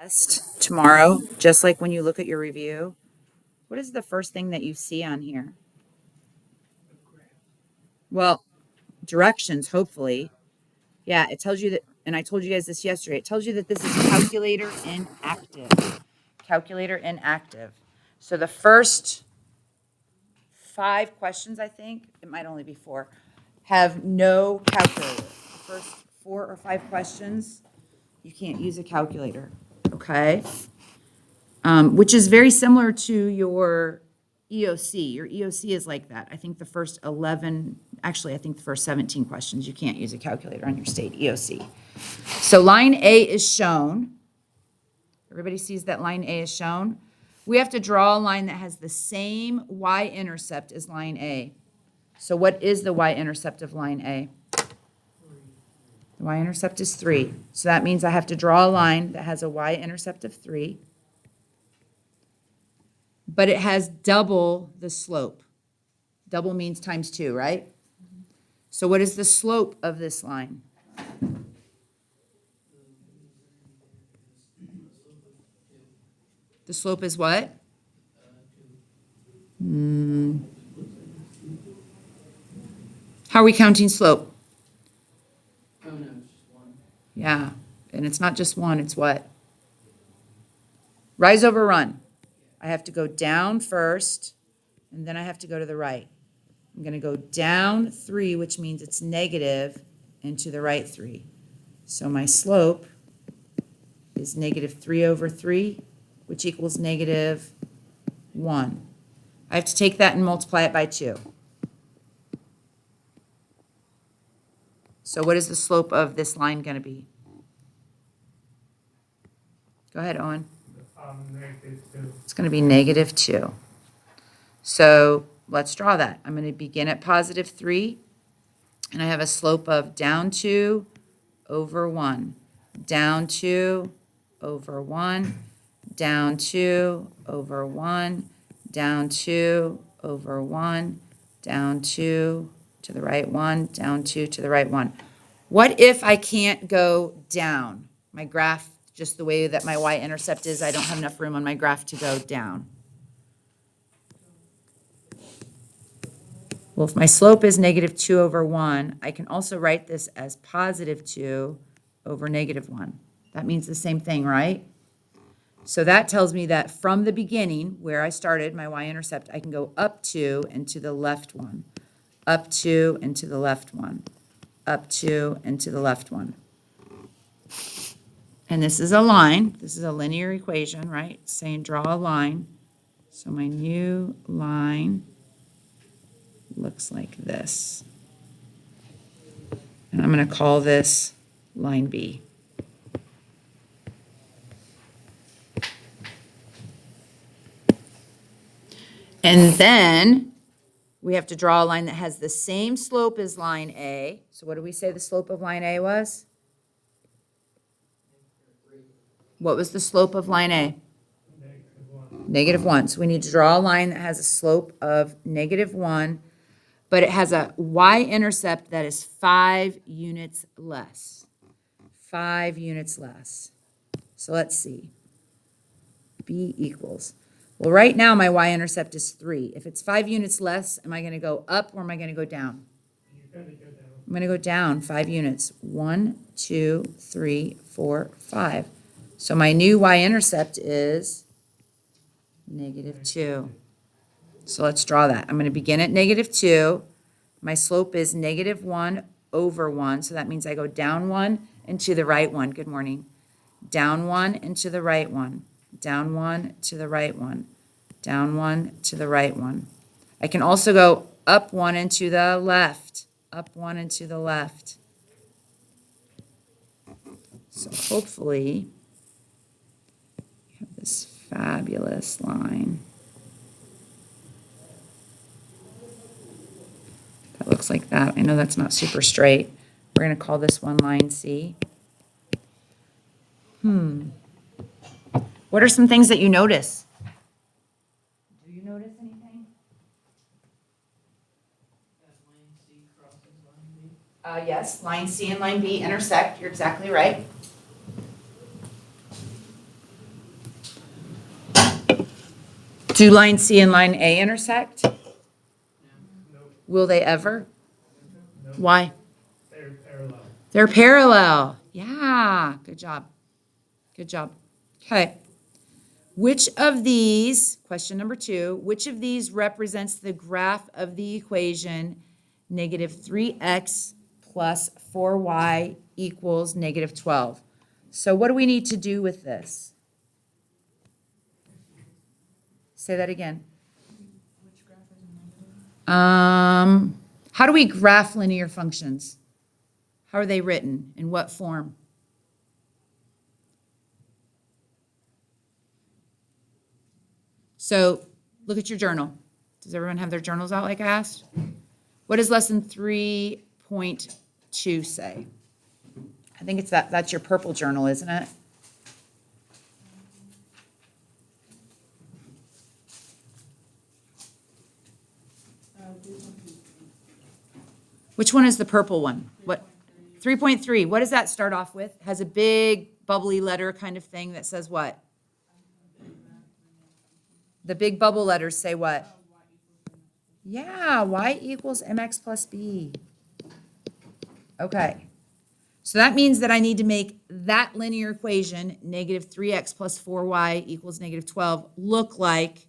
test tomorrow, just like when you look at your review, what is the first thing that you see on here? Well, directions, hopefully. Yeah, it tells you that, and I told you guys this yesterday, it tells you that this is calculator inactive. Calculator inactive. So the first 5 questions, I think, it might only be 4, have no calculator. The first 4 or 5 questions, you can't use a calculator, okay? Which is very similar to your EOC. Your EOC is like that. I think the first 11, actually, I think the first 17 questions, you can't use a calculator on your state EOC. So line A is shown. Everybody sees that line A is shown. We have to draw a line that has the same y-intercept as line A. So what is the y-intercept of line A? The y-intercept is 3. So that means I have to draw a line that has a y-intercept of 3. But it has double the slope. Double means times 2, right? So what is the slope of this line? The slope is what? How are we counting slope? Oh, no, it's just one. Yeah, and it's not just 1, it's what? Rise over run. I have to go down first, and then I have to go to the right. I'm going to go down 3, which means it's negative, and to the right 3. So my slope is negative 3 over 3, which equals negative 1. I have to take that and multiply it by 2. So what is the slope of this line going to be? Go ahead, Owen. -2. It's going to be negative 2. So let's draw that. I'm going to begin at positive 3, and I have a slope of down 2 over 1, down 2 over 1, down 2 over 1, down 2 over 1, down 2 to the right 1, down 2 to the right 1. What if I can't go down? My graph, just the way that my y-intercept is, I don't have enough room on my graph to go down. Well, if my slope is negative 2 over 1, I can also write this as positive 2 over negative 1. That means the same thing, right? So that tells me that from the beginning, where I started my y-intercept, I can go up 2 and to the left 1, up 2 and to the left 1, up 2 and to the left 1. And this is a line. This is a linear equation, right? It's saying draw a line. So my new line looks like this. And I'm going to call this line B. And then we have to draw a line that has the same slope as line A. So what do we say the slope of line A was? What was the slope of line A? -1. -1. So we need to draw a line that has a slope of -1, but it has a y-intercept that is 5 units less. 5 units less. So let's see. B equals. Well, right now my y-intercept is 3. If it's 5 units less, am I going to go up or am I going to go down? You're gonna go down. I'm going to go down 5 units. 1, 2, 3, 4, 5. So my new y-intercept is -2. So let's draw that. I'm going to begin at -2. My slope is -1 over 1. So that means I go down 1 and to the right 1. Good morning. Down 1 and to the right 1. Down 1 to the right 1. Down 1 to the right 1. I can also go up 1 and to the left. Up 1 and to the left. So hopefully you have this fabulous line. That looks like that. I know that's not super straight. We're going to call this one line C. What are some things that you notice? Do you notice anything? That line C crosses line B. Yes, line C and line B intersect. You're exactly right. Do line C and line A intersect? Nope, Will they ever? nope, Why? they're parallel. They're parallel. Yeah, good job. Good job. Okay. Which of these, question number 2, which of these represents the graph of the equation negative 3x plus 4y equals negative 12? So what do we need to do with this? Say that again. How do we graph linear functions? How are they written? In what form? So look at your journal. Does everyone have their journals out like I asked? What does lesson 3.2 say? I think it's that's your purple journal, isn't it? Which one is the purple one? What? 3.3. What does that start off with? Has a big bubbly letter kind of thing that says what? The big bubble letters say what? Yeah, y equals mx plus b. Okay. So that means that I need to make that linear equation, negative 3x plus 4y equals negative 12, look like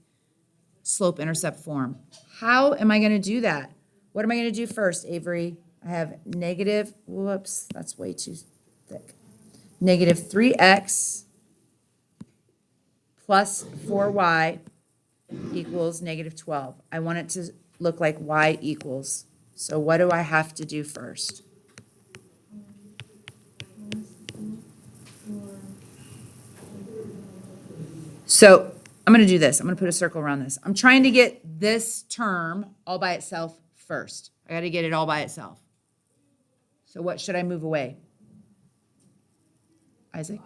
slope-intercept form. How am I going to do that? What am I going to do first, Avery? I have negative, whoops, that's way too thick. Negative 3x plus 4y equals negative 12. I want it to look like y equals. So what do I have to do first? So I'm going to do this. I'm going to put a circle around this. I'm trying to get this term all by itself first. I got to get it all by itself. So what should I move away? Isaac?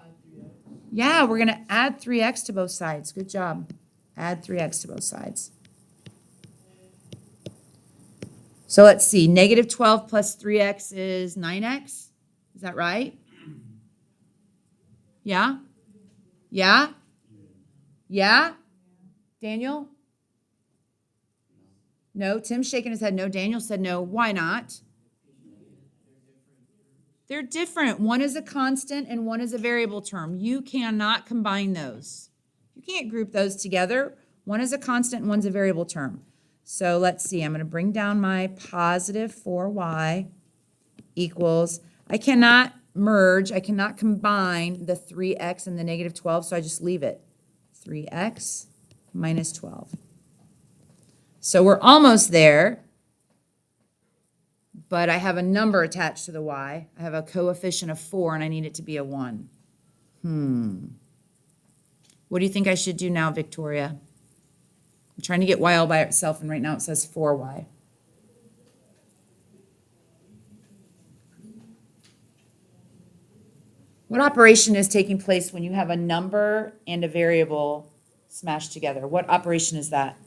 Yeah, we're going to add 3x to both sides. Good job. Add 3x to both sides. So let's see. Negative 12 plus 3x is 9x. Is that right? Yeah? Yeah? Yeah? Daniel? No. Tim's shaking his head no. Daniel said no. Why not? They're different. One is a constant and one is a variable term. You cannot combine those. You can't group those together. One is a constant and one's a variable term. So let's see. I'm going to bring down my positive 4y equals, I cannot merge, I cannot combine the 3x and the negative 12, so I just leave it. 3x minus 12. So we're almost there, but I have a number attached to the y. I have a coefficient of 4, and I need it to be a 1. What do you think I should do now, Victoria? I'm trying to get y all by itself, and right now it says 4y. What operation is taking place when you have a number and a variable smashed together? What operation is that?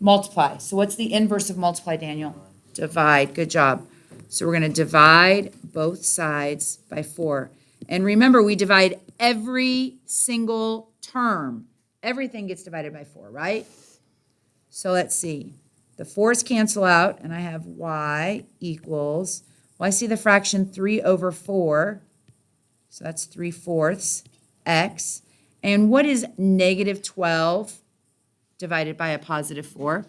Multiply. So what's the inverse of multiply, Daniel? Divide. Good job. So we're going to divide both sides by 4. And remember, we divide every single term. Everything gets divided by 4, right? So let's see. The 4's cancel out, and I have y equals, well, I see the fraction 3 over 4. So that's 3/4 x. And what is negative 12 divided by a positive 4?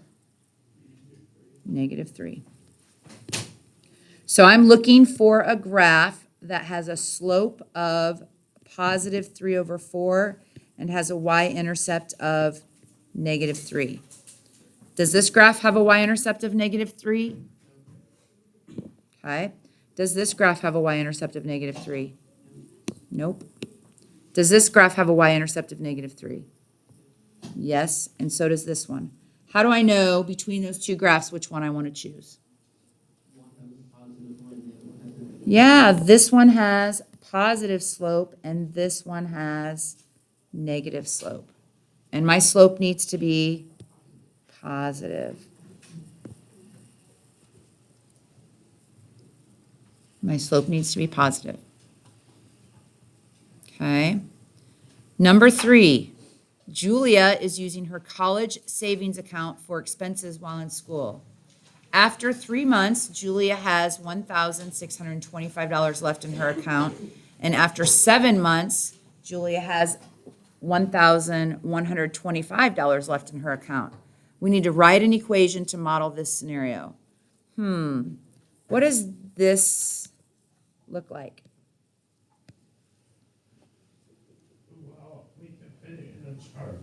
Negative 3. So I'm looking for a graph that has a slope of positive 3 over 4 and has a y-intercept of negative 3. Does this graph have a y-intercept of negative 3? Okay. Does this graph have a y-intercept of negative 3? Nope. Does this graph have a y-intercept of negative 3? Yes, and so does this one. How do I know between those two graphs which one I want to choose? Yeah, this one has positive slope and this one has negative slope. And my slope needs to be positive. My slope needs to be positive. Okay. Number 3. Julia is using her college savings account for expenses while in school. After 3 months, Julia has $1,625 left in her account. And after 7 months, Julia has $1,125 left in her account. We need to write an equation to model this scenario. What does this look like? Well, we can fit it in a chart.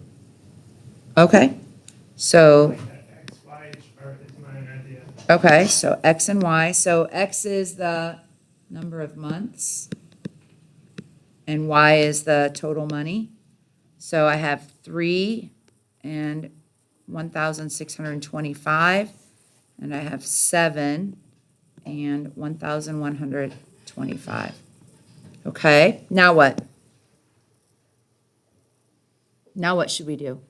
Okay, so, Like that XY chart is my idea. okay, so X and Y. So X is the number of months, and Y is the total money. So I have 3 and 1,625, and I have 7 and 1,125. Okay, now what? Now what should we do?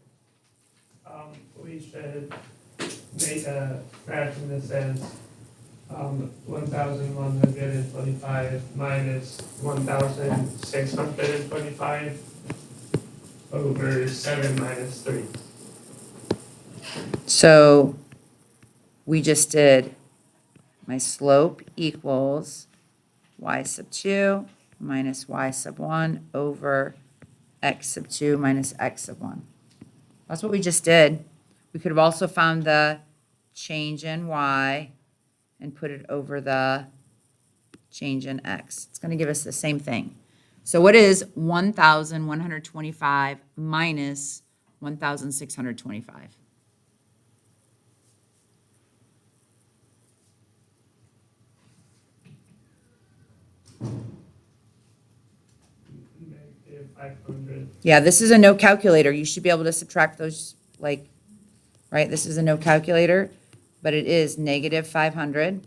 We should make a fraction that says, 1,125 minus 1,625 over 7 minus 3. So we just did my slope equals y sub 2 minus y sub 1 over x sub 2 minus x sub 1. That's what we just did. We could have also found the change in y and put it over the change in x. It's going to give us the same thing. So what is 1,125 minus 1,625? Negative 500. Yeah, this is a no calculator. You should be able to subtract those, like, right? This is a no calculator, but it is negative 500.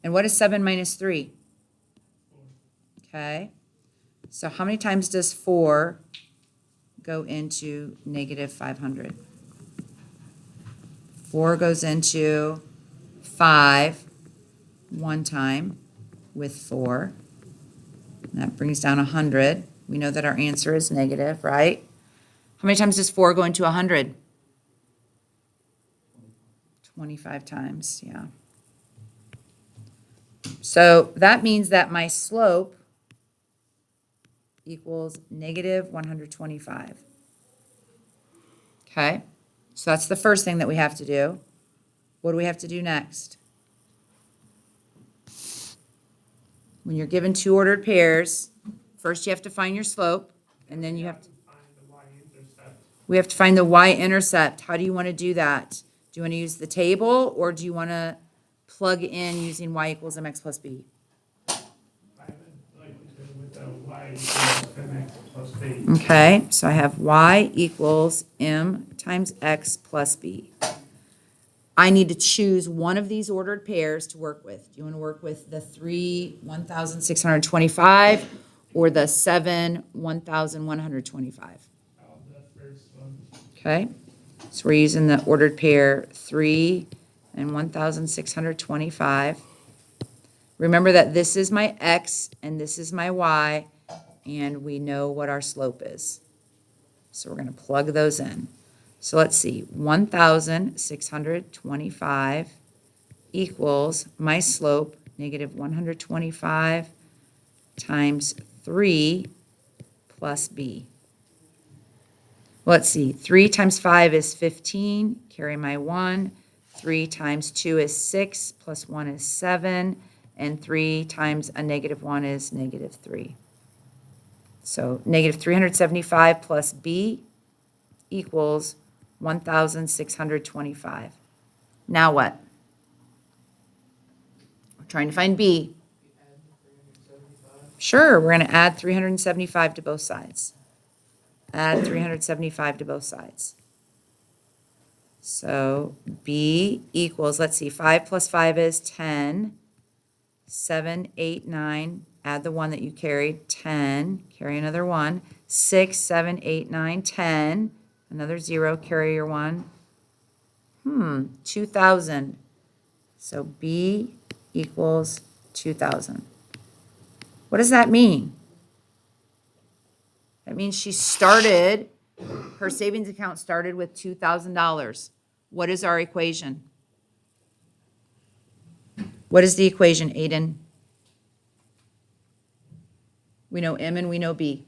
And what is 7 minus 3? Okay. So how many times does 4 go into negative 500? 4 goes into 5 one time with 4. And that brings down 100. We know that our answer is negative, right? How many times does 4 go into 100? 25 times, yeah. So that means that my slope equals negative 125. Okay, so that's the first thing that we have to do. What do we have to do next? When you're given two ordered pairs, first you have to find your slope, and then you have to, Find the y-intercept. we have to find the y-intercept. How do you want to do that? Do you want to use the table, or do you want to plug in using y equals mx plus b? I would like to do with the y equals mx plus b. Okay, so I have y equals m times x plus b. I need to choose one of these ordered pairs to work with. Do you want to work with the 3, 1,625, or the 7, 1,125? The first one. Okay, so we're using the ordered pair 3 and 1,625. Remember that this is my x and this is my y, and we know what our slope is. So we're going to plug those in. So let's see, 1,625 equals my slope, negative 125 times 3 plus b. Let's see, 3 times 5 is 15, carry my 1. 3 times 2 is 6, plus 1 is 7, and 3 times a negative 1 is negative 3. So negative 375 plus b equals 1,625. Now what? We're trying to find b. Sure, we're going to add 375 to both sides. Add 375 to both sides. So b equals, let's see, 5 plus 5 is 10. 7, 8, 9, add the 1 that you carried, 10, carry another 1. 6, 7, 8, 9, 10, another 0, carry your 1. 2,000. So b equals 2,000. What does that mean? That means she started Her savings account started with $2,000. What is our equation? What is the equation, Aiden? We know M and we know B.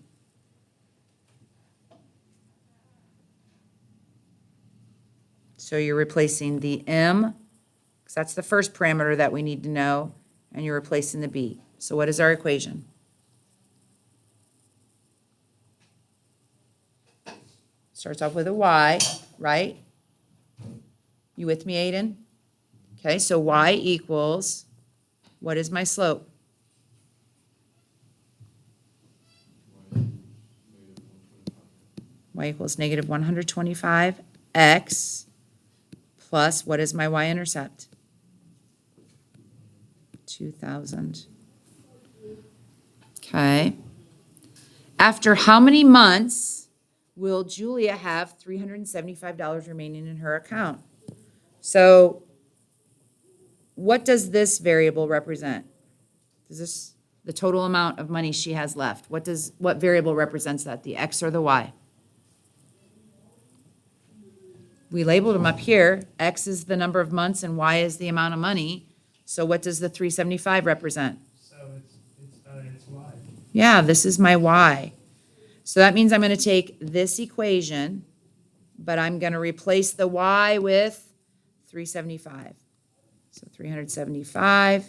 So you're replacing the M, because that's the first parameter that we need to know, and you're replacing the B. So what is our equation? Starts off with a Y, right? You with me, Aiden? Okay, so Y equals, what is my slope? Y equals negative 125, X plus, what is my y-intercept? 2,000. Okay. After how many months will Julia have $375 remaining in her account? So what does this variable represent? Is this the total amount of money she has left? What variable represents that, the X or the Y? We labeled them up here. X is the number of months and Y is the amount of money. So what does the 375 represent? So it's Y. Yeah, this is my Y. So that means I'm going to take this equation, but I'm going to replace the Y with 375. So 375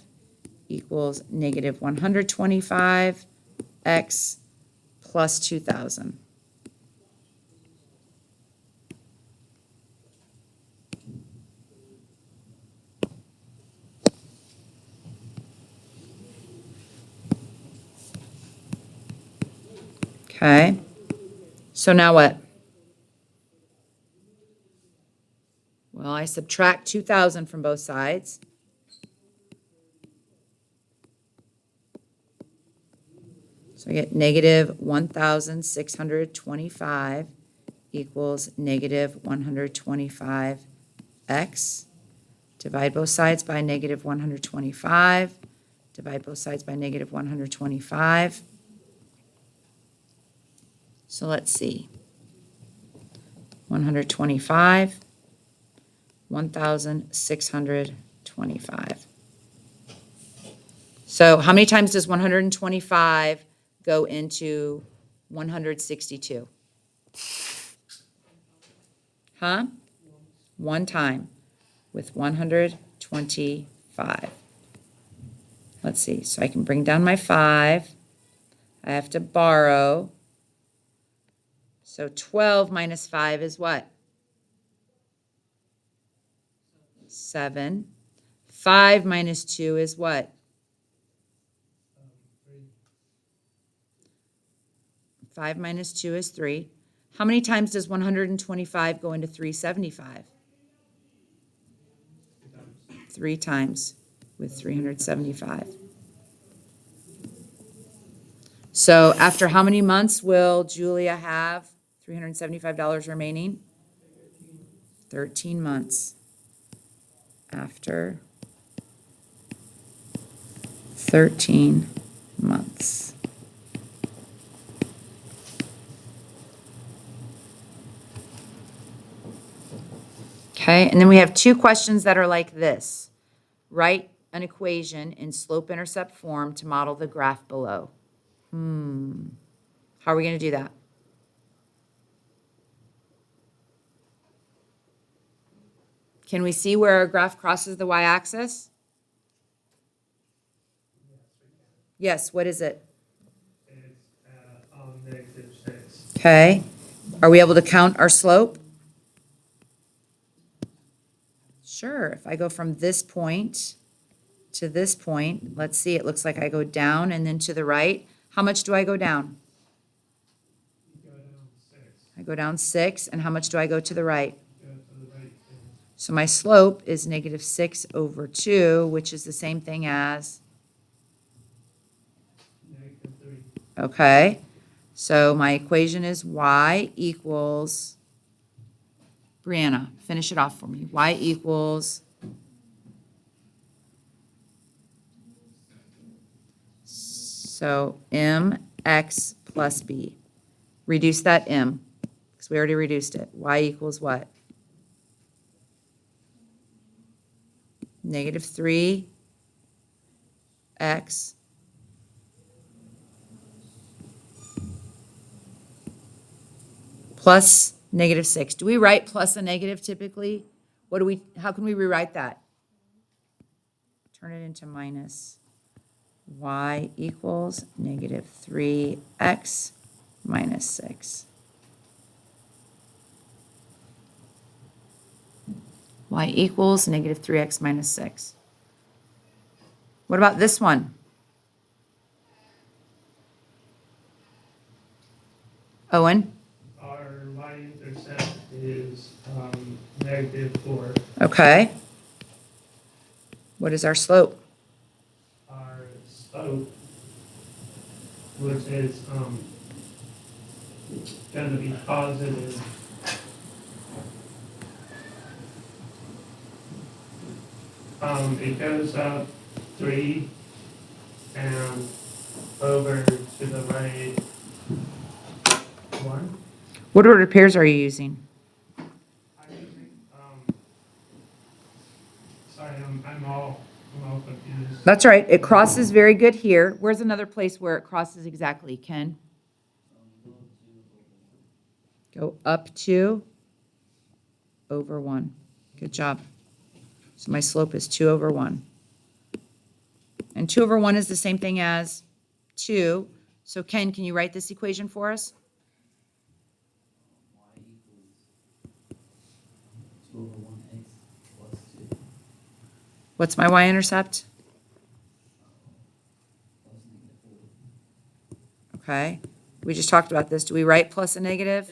equals negative 125 X plus 2,000. Okay, so now what? Well, I subtract 2,000 from both sides. So I get negative 1,625 equals negative 125x. Divide both sides by negative 125. Divide both sides by negative 125. So let's see. 125, 1,625. So how many times does 125 go into 162? Huh? One time with 125. Let's see. So I can bring down my 5. I have to borrow. So 12 minus 5 is what? 7. 5 minus 2 is what? 5 minus 2 is 3. How many times does 125 go into 375? 3 times with 375. So after how many months will Julia have $375 remaining? 13 months. After 13 months. Okay, and then we have 2 questions that are like this. Write an equation in slope-intercept form to model the graph below. How are we going to do that? Can we see where our graph crosses the y-axis? Yes, what is it? It's negative 6. Okay. Are we able to count our slope? Sure. If I go from this point to this point, let's see, it looks like I go down and then to the right. How much do I go down? You go down 6. I go down 6, and how much do I go to the right? You go to the right 2. So my slope is negative 6 over 2, which is the same thing as, Negative 3. okay. So my equation is y equals, Brianna, finish it off for me. Y equals, so mx plus b. Reduce that m. Because we already reduced it. Y equals what? Negative 3x plus negative 6. Do we write plus a negative typically? How can we rewrite that? Turn it into minus. Y equals negative 3x minus 6. Y equals negative 3x minus 6. What about this one? Owen? Our y-intercept is -4. Okay. What is our slope? Our slope, which is going to be positive. It goes up 3 and over to the right 1. What order of pairs are you using? I'm using, sorry, I'm all confused. That's right. It crosses very good here. Where's another place where it crosses exactly, Ken? Go up 2 over 1. Good job. So my slope is 2 over 1. And 2 over 1 is the same thing as 2. So Ken, can you write this equation for us? Y equals 2 over 1x plus 2 What's my y-intercept? plus negative 4. Okay. We just talked about this. Do we write plus a negative?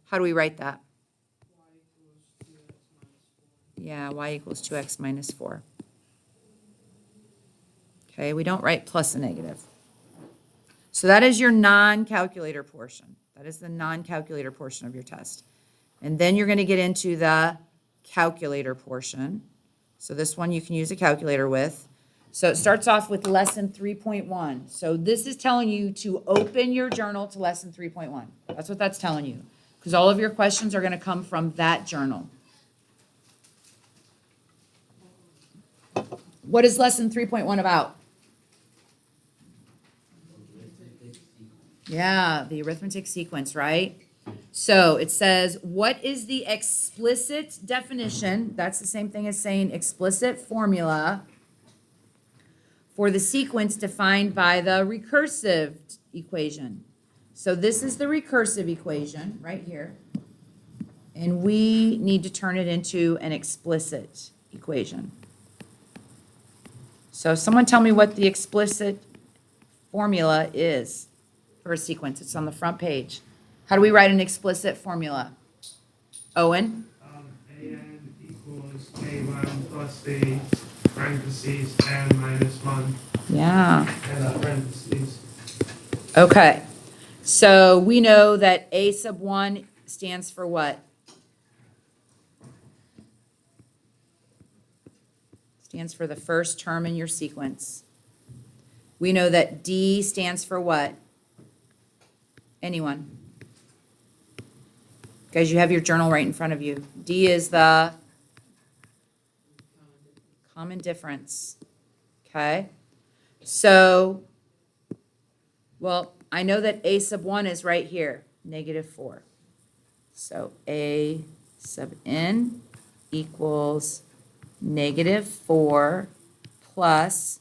How do we write that? Yeah, y equals 2x minus 4. Okay, we don't write plus a negative. So that is your non-calculator portion. That is the non-calculator portion of your test. And then you're going to get into the calculator portion. So this one you can use a calculator with. So it starts off with lesson 3.1. So this is telling you to open your journal to lesson 3.1. That's what that's telling you. Because all of your questions are going to come from that journal. What is lesson 3.1 about? Yeah, the arithmetic sequence, right? So it says, what is the explicit definition? That's the same thing as saying explicit formula for the sequence defined by the recursive equation. So this is the recursive equation right here. And we need to turn it into an explicit equation. So someone tell me what the explicit formula is for a sequence. It's on the front page. How do we write an explicit formula? Owen? AN equals K1 plus the parentheses N minus 1 Yeah. and the parentheses. Okay. So we know that A sub 1 stands for what? Stands for the first term in your sequence. We know that D stands for what? Anyone? Guys, you have your journal right in front of you. D is the common difference. Okay? So, well, I know that A sub 1 is right here, -4. So A sub n equals -4 plus,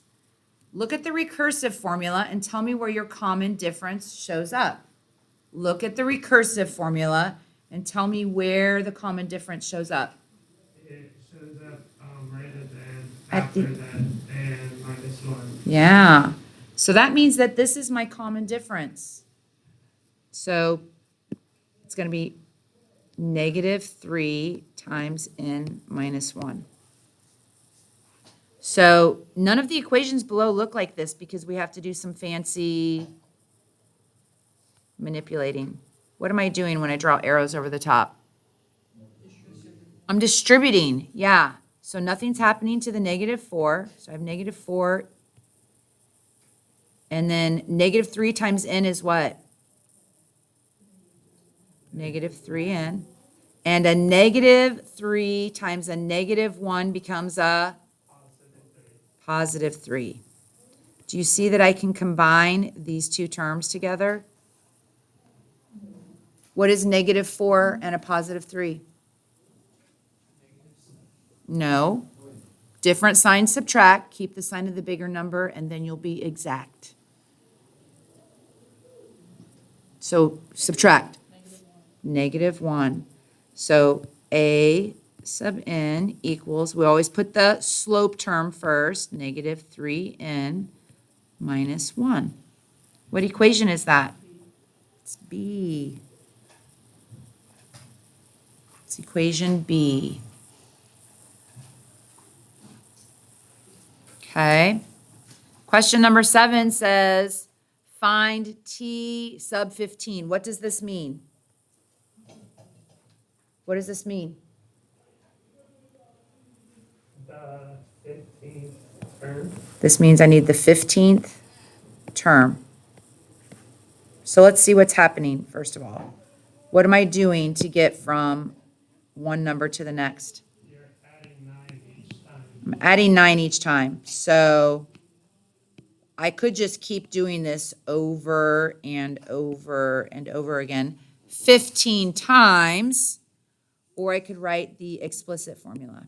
look at the recursive formula and tell me where your common difference shows up. Look at the recursive formula and tell me where the common difference shows up. It shows up right at the end, At the- after that N minus 1. Yeah. So that means that this is my common difference. So it's going to be -3 times n minus 1. So none of the equations below look like this because we have to do some fancy manipulating. What am I doing when I draw arrows over the top? I'm distributing, yeah. So nothing's happening to the -4. So I have -4. And then -3 times n is what? negative 3n. And a negative 3 times a negative 1 becomes a positive 3. Do you see that I can combine these two terms together? What is negative 4 and a positive 3? No. Different signs subtract. Keep the sign of the bigger number, and then you'll be exact. So subtract. Negative 1. So a sub n equals, we always put the slope term first, negative 3n minus 1. What equation is that? It's B. It's equation B. Okay. Question number 7 says, find t sub 15. What does this mean? What does this mean? The 15th term. This means I need the 15th term. So let's see what's happening, first of all. What am I doing to get from one number to the next? You're adding 9 each time. I'm adding 9 each time. So I could just keep doing this over and over and over again 15 times, or I could write the explicit formula.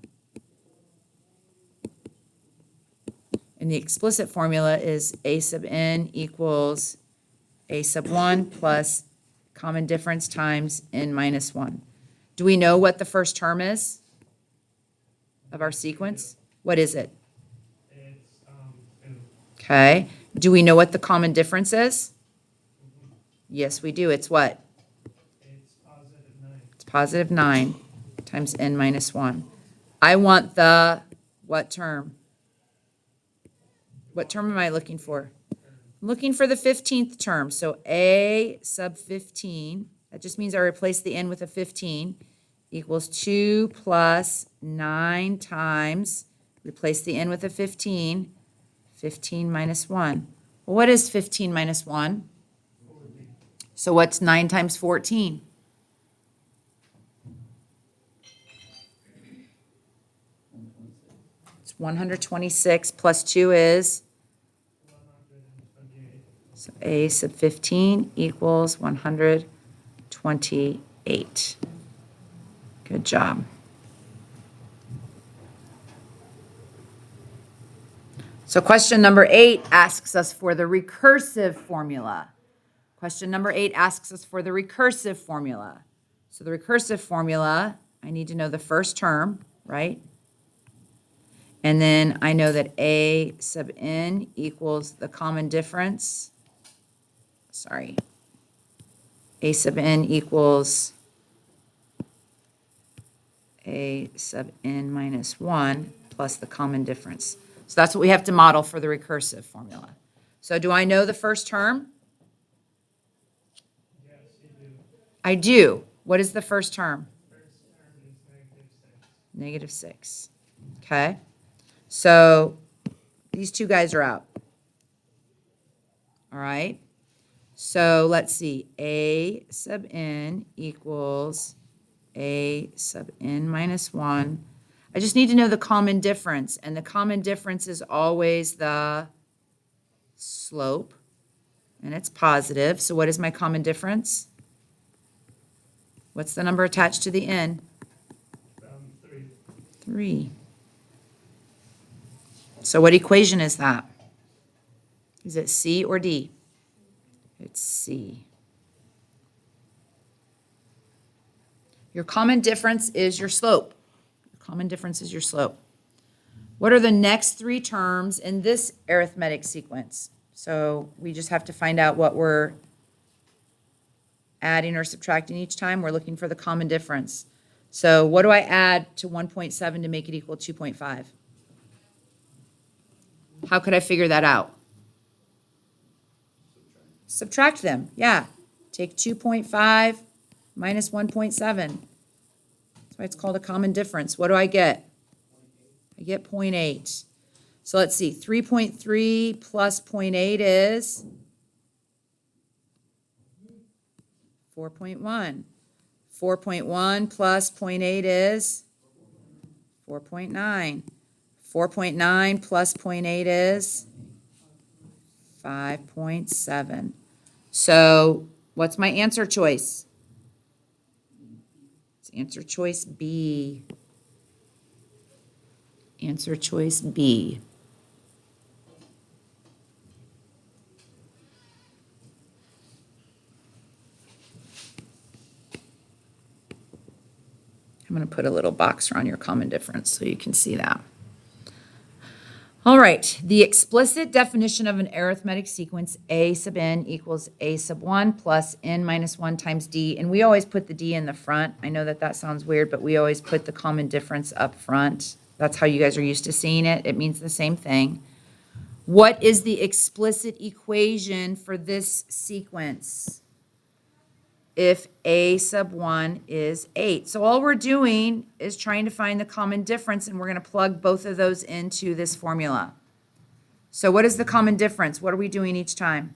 And the explicit formula is a sub n equals a sub 1 plus common difference times n minus 1. Do we know what the first term is of our sequence? What is it? It's, 2. Okay. Do we know what the common difference is? Yes, we do. It's what? It's positive 9. It's positive 9 times n minus 1. I want the what term? What term am I looking for? I'm looking for the 15th term. So a sub 15, that just means I replace the n with a 15, equals 2 plus 9 times, replace the n with a 15, 15 minus 1. Well, what is 15 minus 1? So what's 9 times 14? It's 126 plus 2 is? 128. So a sub 15 equals 128. Good job. So question number 8 asks us for the recursive formula. Question number 8 asks us for the recursive formula. So the recursive formula, I need to know the first term, right? And then I know that a sub n equals the common difference. Sorry. A sub n equals a sub n minus 1 plus the common difference. So that's what we have to model for the recursive formula. So do I know the first term? Yes, you do. I do. What is the first term? First term is Negative negative 6. 6. Okay. So these two guys are out. All right. So let's see. A sub n equals a sub n minus 1. I just need to know the common difference. And the common difference is always the slope. And it's positive. So what is my common difference? What's the number attached to the n? 3. 3. So what equation is that? Is it C or D? It's C. Your common difference is your slope. Your common difference is your slope. What are the next 3 terms in this arithmetic sequence? So we just have to find out what we're adding or subtracting each time. We're looking for the common difference. So what do I add to 1.7 to make it equal 2.5? How could I figure that out? Subtract them, yeah. Take 2.5 minus 1.7. That's why it's called a common difference. What do I get? I get 0.8. So let's see, 3.3 plus 0.8 is 4.1. 4.1 plus 0.8 is 4.9. 4.9 plus 0.8 is 5.7. So what's my answer choice? It's answer choice B. Answer choice B. I'm going to put a little box around your common difference so you can see that. All right, the explicit definition of an arithmetic sequence A sub n equals A sub 1 plus n minus 1 times d. And we always put the d in the front. I know that that sounds weird, but we always put the common difference up front. That's how you guys are used to seeing it. It means the same thing. What is the explicit equation for this sequence? If A sub 1 is 8. So all we're doing is trying to find the common difference, and we're going to plug both of those into this formula. So what is the common difference? What are we doing each time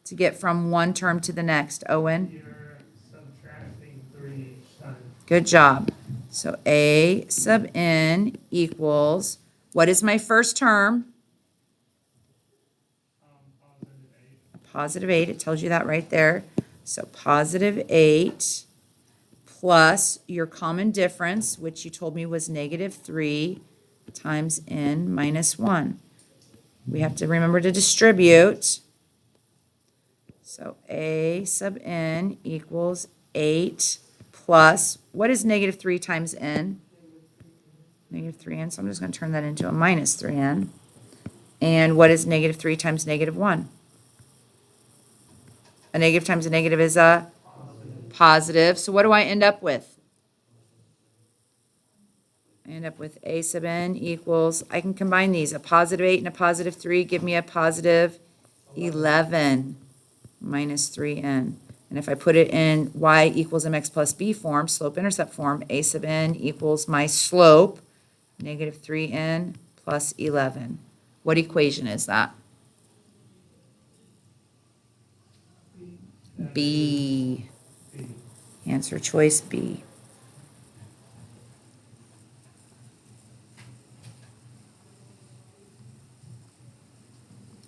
to get from one term to the next? Owen? You're subtracting 3 each time. Good job. So A sub n equals, what is my first term? Positive 8. +8. It tells you that right there. So +8 plus your common difference, which you told me was -3 times n minus 1. We have to remember to distribute. So A sub n equals 8 plus, what is -3 times n? -3n, so I'm just going to turn that into a -3n. And what is -3 times -1? A negative times a negative is a positive. So what do I end up with? I end up with A sub n equals, I can combine these, a +8 and a +3 give me a +11 minus 3n. And if I put it in y equals mx plus b form, slope-intercept form, A sub n equals my slope, -3n plus 11. What equation is that? B. B. Answer choice B.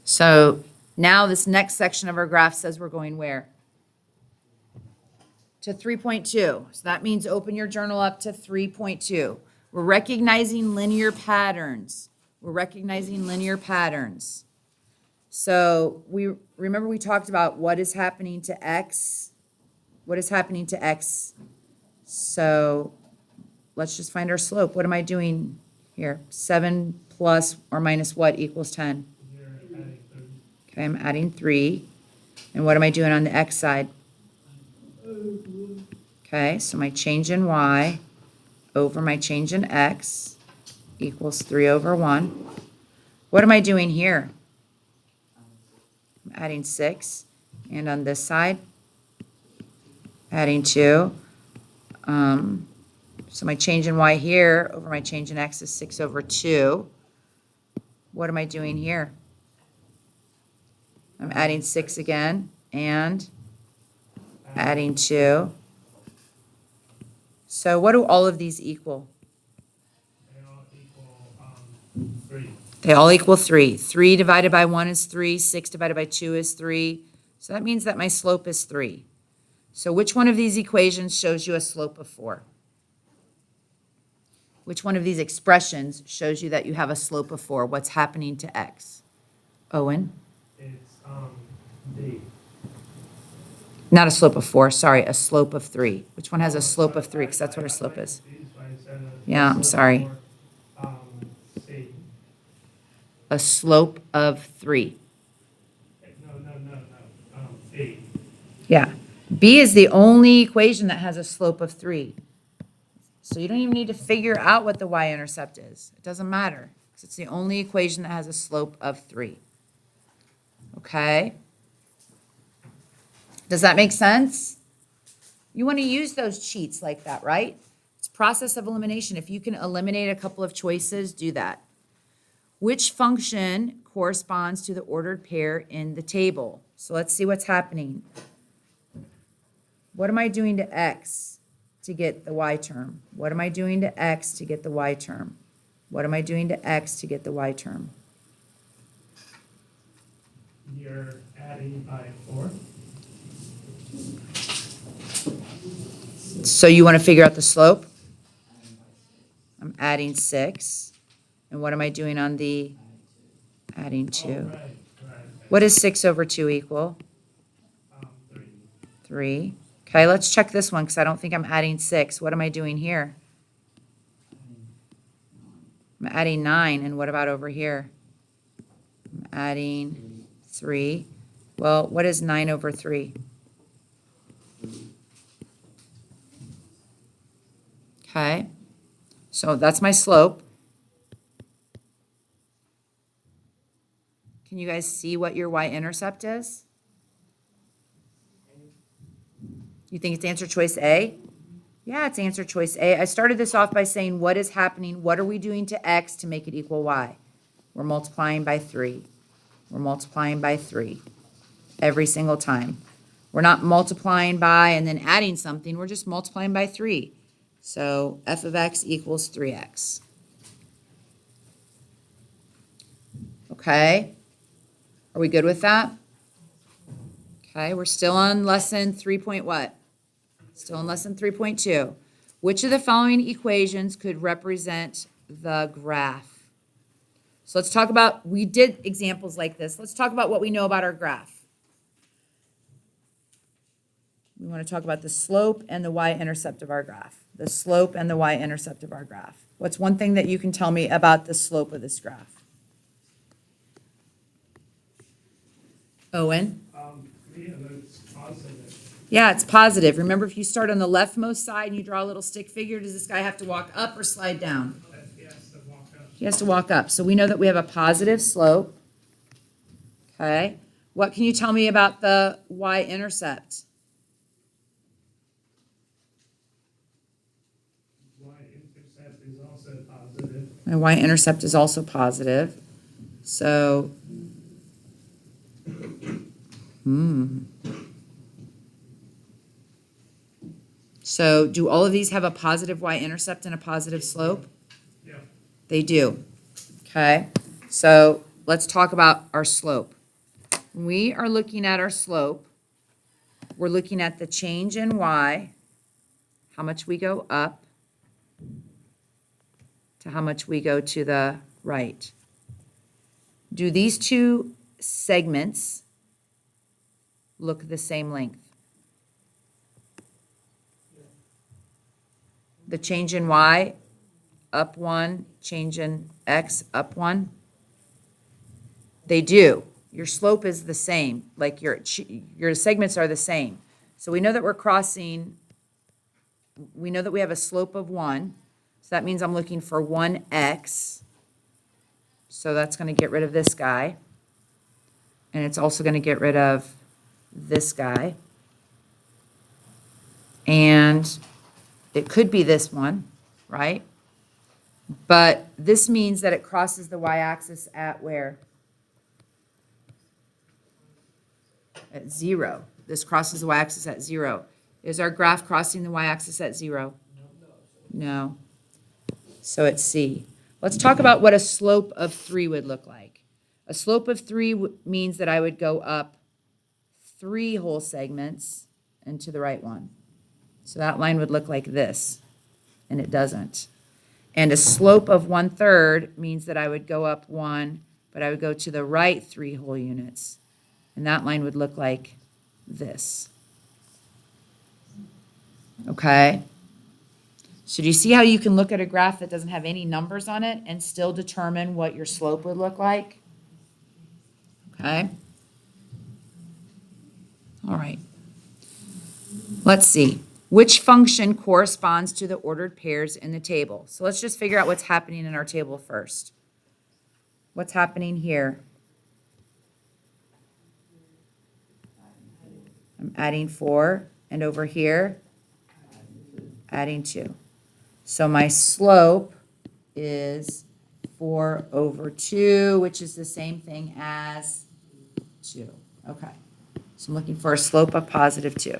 So now this next section of our graph says we're going where? To 3.2. So that means open your journal up to 3.2. We're recognizing linear patterns. We're recognizing linear patterns. So remember we talked about what is happening to x. What is happening to x? So let's just find our slope. What am I doing here? 7 plus or minus what equals 10? You're adding 3. Okay, I'm adding 3. And what am I doing on the x side? Okay, so my change in y over my change in x equals 3 over 1. What am I doing here? I'm adding 6. And on this side, adding 2. So my change in y here over my change in x is 6 over 2. What am I doing here? I'm adding 6 again and adding 2. So what do all of these equal? They all equal 3. They all equal 3. 3 divided by 1 is 3. 6 divided by 2 is 3. So that means that my slope is 3. So which one of these equations shows you a slope of 4? Which one of these expressions shows you that you have a slope of 4? What's happening to x? Owen? It's D. Not a slope of 4, sorry, a slope of 3. Which one has a slope of 3? Because that's what our slope is. Yeah, I'm sorry. C. A slope of 3. No. B. Yeah. B is the only equation that has a slope of 3. So you don't even need to figure out what the y-intercept is. It doesn't matter, because it's the only equation that has a slope of 3. Okay? Does that make sense? You want to use those cheats like that, right? It's process of elimination. If you can eliminate a couple of choices, do that. Which function corresponds to the ordered pair in the table? So let's see what's happening. What am I doing to x to get the y term? What am I doing to x to get the y term? What am I doing to x to get the y term? You're adding by 4. So you want to figure out the slope? Adding by 6, I'm adding 6. And what am I doing on the adding 2. adding 2? Oh, right. What does 6 over 2 equal? 3. 3. Okay, let's check this one because I don't think I'm adding 6. What am I doing here? Adding 9. I'm adding 9. And what about over here? I'm adding 3. Well, what is 9 over 3? 3. Okay, so that's my slope. Can you guys see what your y-intercept is? You think it's answer choice A? Yeah, it's answer choice A. I started this off by saying, what is happening? What are we doing to x to make it equal y? We're multiplying by 3. We're multiplying by 3 every single time. We're not multiplying by and then adding something. We're just multiplying by 3. So f of x equals 3x. Okay? Are we good with that? Okay, we're still on lesson 3 point what? Still in lesson 3.2. Which of the following equations could represent the graph? So let's talk about, we did examples like this. Let's talk about what we know about our graph. We want to talk about the slope and the y-intercept of our graph. The slope and the y-intercept of our graph. What's one thing that you can tell me about the slope of this graph? Owen? Yeah, that's positive. Yeah, it's positive. Remember, if you start on the leftmost side and you draw a little stick figure, does this guy have to walk up or slide down? He has to walk up. He has to walk up. So we know that we have a positive slope. Okay. What can you tell me about the y-intercept? Y-intercept is also positive. My y-intercept is also positive. So, So do all of these have a positive y-intercept and a positive slope? Yeah. They do. Okay, so let's talk about our slope. When we are looking at our slope, we're looking at the change in y, how much we go up to how much we go to the right. Do these two segments look the same length? The change in y, up 1, change in x, up 1? They do. Your slope is the same, like your segments are the same. So we know that we're crossing, we know that we have a slope of 1. So that means I'm looking for 1x. So that's going to get rid of this guy. And it's also going to get rid of this guy. And it could be this one, right? But this means that it crosses the y-axis at where? At 0. This crosses the y-axis at 0. Is our graph crossing the y-axis at 0? No. So it's C. Let's talk about what a slope of 3 would look like. A slope of 3 means that I would go up 3 whole segments and to the right one. So that line would look like this, and it doesn't. And a slope of 1/3 means that I would go up 1, but I would go to the right 3 whole units. And that line would look like this. Okay? So do you see how you can look at a graph that doesn't have any numbers on it and still determine what your slope would look like? Okay? All right. Let's see. Which function corresponds to the ordered pairs in the table? So let's just figure out what's happening in our table first. What's happening here? I'm adding 4, and over here, adding 2. So my slope is 4 over 2, which is the same thing as 2. Okay. So I'm looking for a slope of positive 2.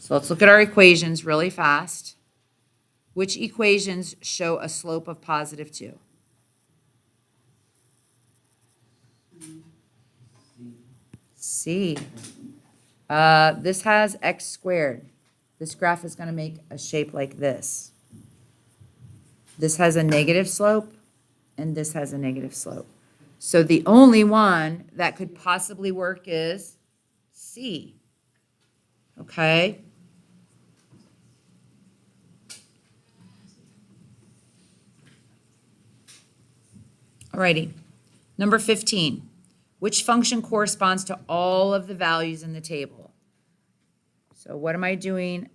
So let's look at our equations really fast. Which equations show a slope of positive 2? C. This has x squared. This graph is going to make a shape like this. This has a negative slope, and this has a negative slope. So the only one that could possibly work is C. Okay? Alrighty. Number 15. Which function corresponds to all of the values in the table? So what am I doing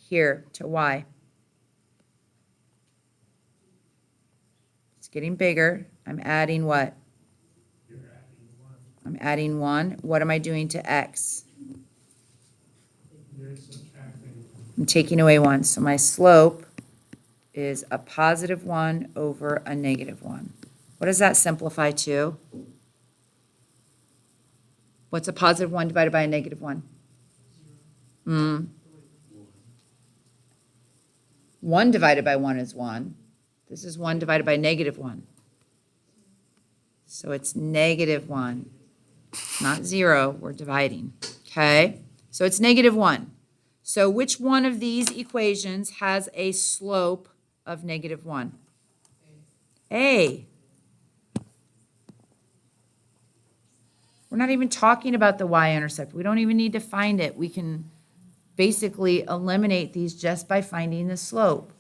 here to y? It's getting bigger. I'm adding what? You're adding 1. I'm adding 1. What am I doing to x? You're subtracting. I'm taking away 1. So my slope is a positive 1 over a negative 1. What does that simplify to? What's a positive 1 divided by a negative 1? 1 divided by 1 is 1. This is 1 divided by negative 1. So it's negative 1, not 0. We're dividing. Okay? So it's negative 1. So which one of these equations has a slope of negative 1? A. We're not even talking about the y-intercept. We don't even need to find it. We can basically eliminate these just by finding the slope.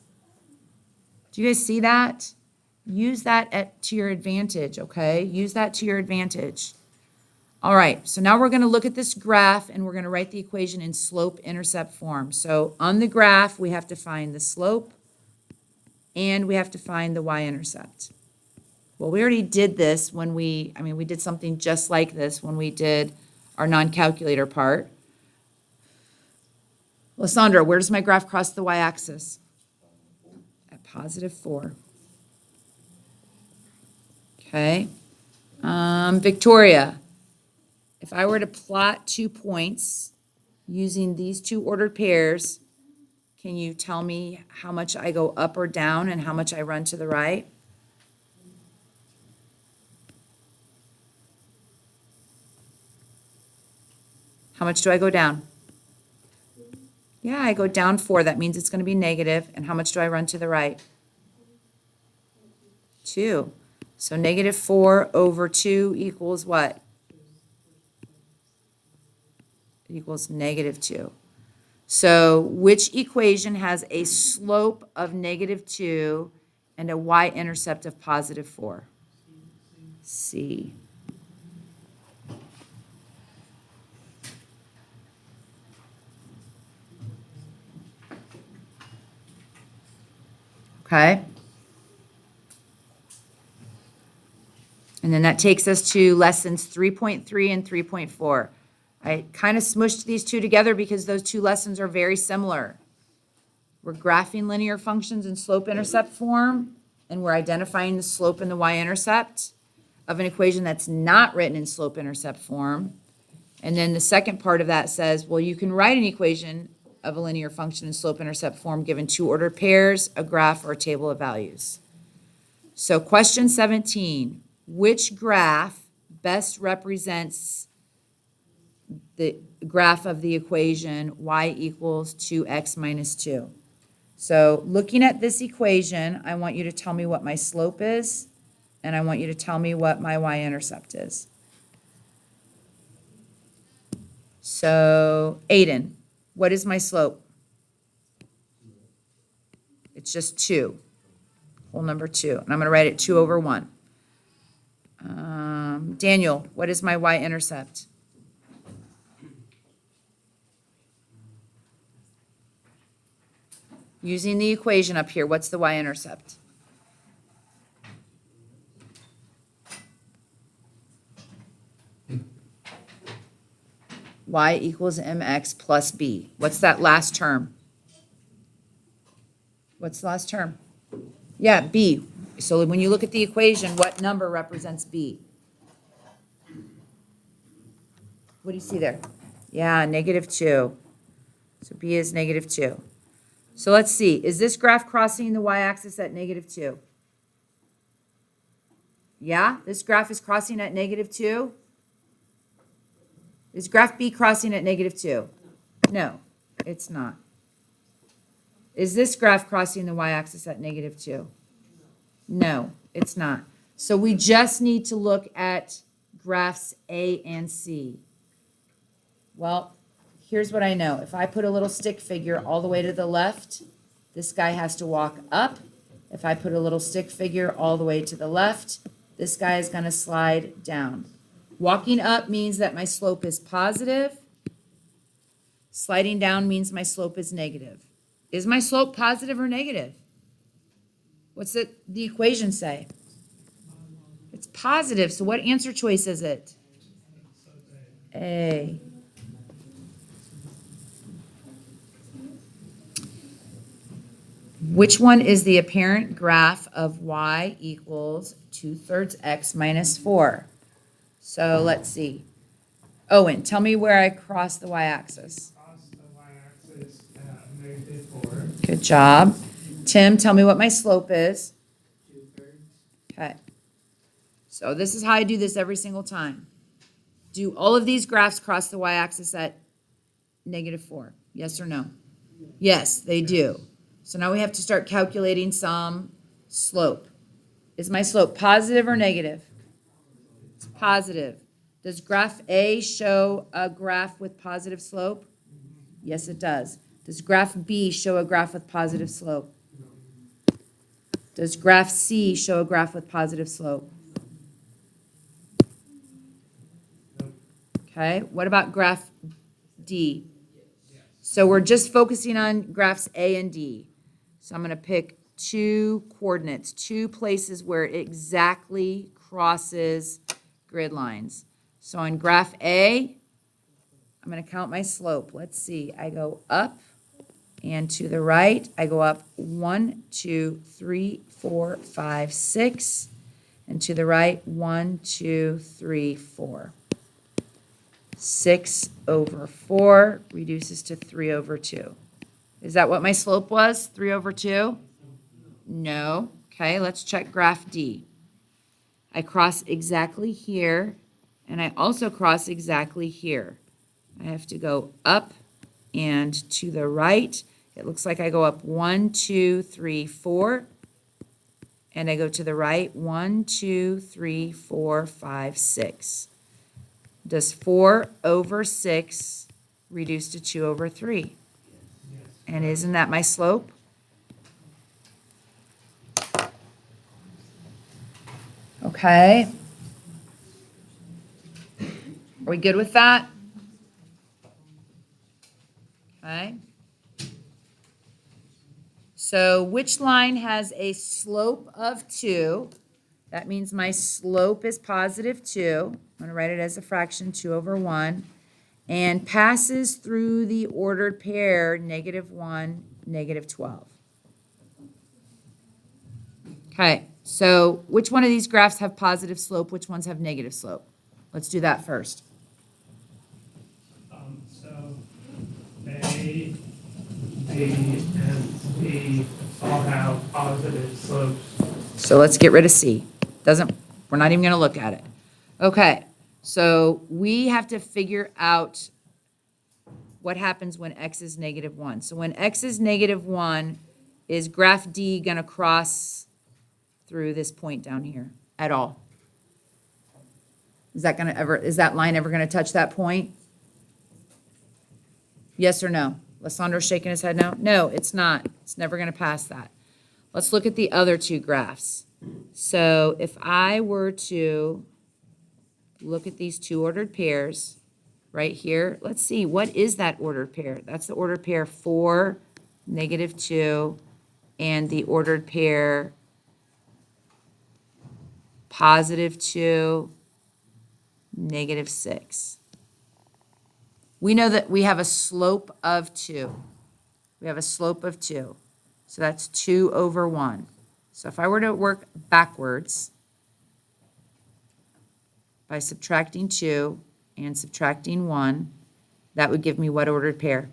Do you guys see that? Use that to your advantage, okay? Use that to your advantage. All right, so now we're going to look at this graph and we're going to write the equation in slope-intercept form. So on the graph, we have to find the slope and we have to find the y-intercept. Well, we already did this when we did something just like this when we did our non-calculator part. Lysandra, where does my graph cross the y-axis? At positive 4. Okay. Victoria, if I were to plot 2 points using these 2 ordered pairs, can you tell me how much I go up or down and how much I run to the right? How much do I go down? Yeah, I go down 4. That means it's going to be negative. And how much do I run to the right? 2. So negative 4 over 2 equals what? It equals negative 2. So which equation has a slope of negative 2 and a y-intercept of positive 4? C. Okay? And then that takes us to lessons 3.3 and 3.4. I kind of smushed these two together because those 2 lessons are very similar. We're graphing linear functions in slope-intercept form, and we're identifying the slope and the y-intercept of an equation that's not written in slope-intercept form. And then the second part of that says, well, you can write an equation of a linear function in slope-intercept form given 2 ordered pairs, a graph, or a table of values. So question 17, which graph best represents the graph of the equation y equals 2x minus 2? So looking at this equation, I want you to tell me what my slope is, and I want you to tell me what my y-intercept is. So Aiden, what is my slope? It's just 2, whole number 2. And I'm going to write it 2 over 1. Daniel, what is my y-intercept? Using the equation up here, what's the y-intercept? Y equals mx plus b. What's that last term? What's the last term? Yeah, b. So when you look at the equation, what number represents b? What do you see there? Yeah, negative 2. So B is negative 2. So let's see, is this graph crossing the y-axis at negative 2? Yeah, this graph is crossing at negative 2? Is graph B crossing at negative 2? No, it's not. Is this graph crossing the y-axis at negative 2? No, it's not. So we just need to look at graphs A and C. Well, here's what I know. If I put a little stick figure all the way to the left, this guy has to walk up. If I put a little stick figure all the way to the left, this guy is going to slide down. Walking up means that my slope is positive. Sliding down means my slope is negative. Is my slope positive or negative? What's the equation say? It's positive. So what answer choice is it? A. Which one is the apparent graph of y equals 2/3 x minus 4? So let's see. Owen, tell me where I cross the y-axis. Cross the y-axis at negative 4. Good job. Tim, tell me what my slope is. 2/3. Okay. So this is how I do this every single time. Do all of these graphs cross the y-axis at negative 4? Yes or no? Yes, they do. So now we have to start calculating some slope. Is my slope positive or negative? It's positive. Does graph A show a graph with positive slope? Yes, it does. Does graph B show a graph with positive slope? Does graph C show a graph with positive slope? Okay, what about graph D? So we're just focusing on graphs A and D. So I'm going to pick two coordinates, two places where it exactly crosses grid lines. So on graph A, I'm going to count my slope. Let's see. I go up and to the right, I go up 1, 2, 3, 4, 5, 6. And to the right, 1, 2, 3, 4. 6 over 4 reduces to 3 over 2. Is that what my slope was? 3 over 2? No. Okay, let's check graph D. I cross exactly here, and I also cross exactly here. I have to go up and to the right. It looks like I go up 1, 2, 3, 4. And I go to the right 1, 2, 3, 4, 5, 6. Does 4 over 6 reduce to 2 over 3? And isn't that my slope? Okay. Are we good with that? Okay. So which line has a slope of 2? That means my slope is positive 2. I'm going to write it as a fraction, 2 over 1. And passes through the ordered pair, -1, -12. Okay, so which one of these graphs have positive slope? Which ones have negative slope? Let's do that first. So A, B, and C all have positive slopes. So let's get rid of C. We're not even going to look at it. Okay, so we have to figure out what happens when x is -1. So when x is -1, is graph D going to cross through this point down here at all? Is that line ever going to touch that point? Yes or no? Lissandro's shaking his head no. No, it's not. It's never going to pass that. Let's look at the other two graphs. So if I were to look at these two ordered pairs right here, let's see, what is that ordered pair? That's the ordered pair 4, -2, and the ordered pair +2, -6. We know that we have a slope of 2. We have a slope of 2. So that's 2 over 1. So if I were to work backwards by subtracting 2 and subtracting 1, that would give me what ordered pair?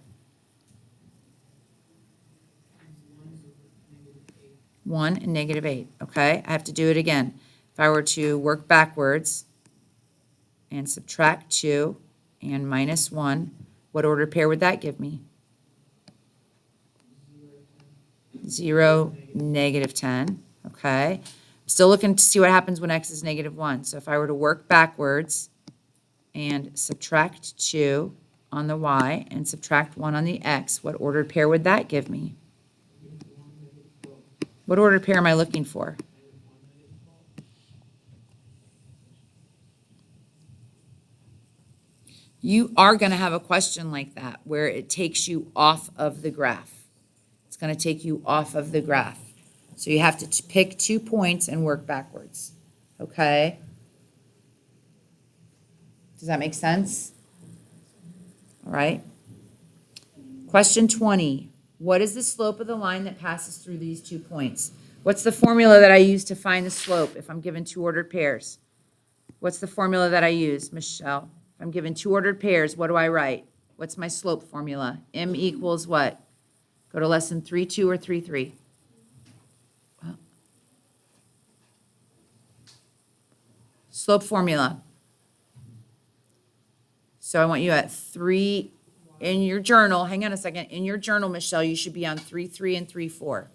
1, and negative 8, okay? I have to do it again. If I were to work backwards and subtract 2 and minus 1, what ordered pair would that give me? 0, negative 10, okay? Still looking to see what happens when x is negative 1. So if I were to work backwards and subtract 2 on the y and subtract 1 on the x, what ordered pair would that give me? What ordered pair am I looking for? You are going to have a question like that where it takes you off of the graph. It's going to take you off of the graph. So you have to pick 2 points and work backwards, okay? Does that make sense? All right. Question 20. What is the slope of the line that passes through these 2 points? What's the formula that I use to find the slope if I'm given 2 ordered pairs? What's the formula that I use, Michelle? If I'm given 2 ordered pairs, what do I write? What's my slope formula? M equals what? Go to lesson 3.2 or 3.3. Slope formula. So I want you at 3 in your journal. Hang on a second. In your journal, Michelle, you should be on 3.3 and 3.4.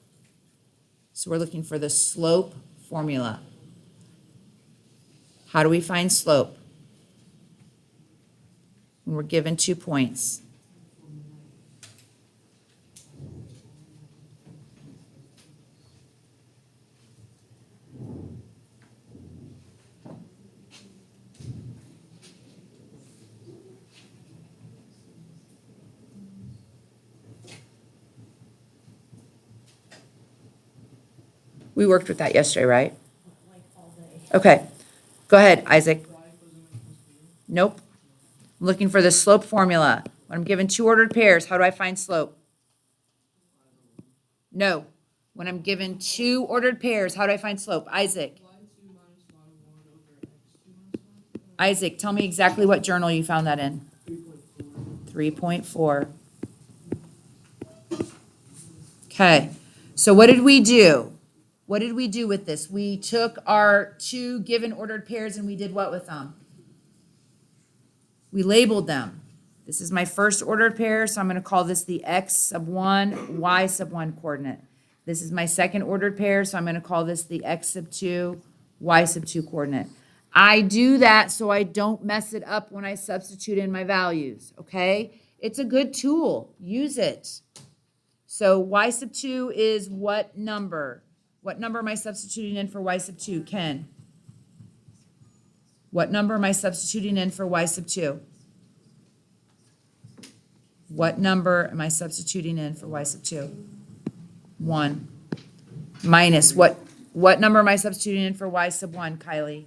So we're looking for the slope formula. How do we find slope? When we're given 2 points. We worked with that yesterday, right? Okay. Go ahead, Isaac. Nope. I'm looking for the slope formula. When I'm given 2 ordered pairs, how do I find slope? No. When I'm given 2 ordered pairs, how do I find slope? Isaac. Isaac, tell me exactly what journal you found that in. 3.4. Okay. So what did we do? What did we do with this? We took our 2 given ordered pairs and we did what with them? We labeled them. This is my first ordered pair, so I'm going to call this the x sub 1, y sub 1 coordinate. This is my second ordered pair, so I'm going to call this the x sub 2, y sub 2 coordinate. I do that so I don't mess it up when I substitute in my values, okay? It's a good tool. Use it. So y sub 2 is what number? What number am I substituting in for y sub 2? Ken? What number am I substituting in for y sub 2? What number am I substituting in for y sub 2? 1. Minus what number am I substituting in for y sub 1, Kylie?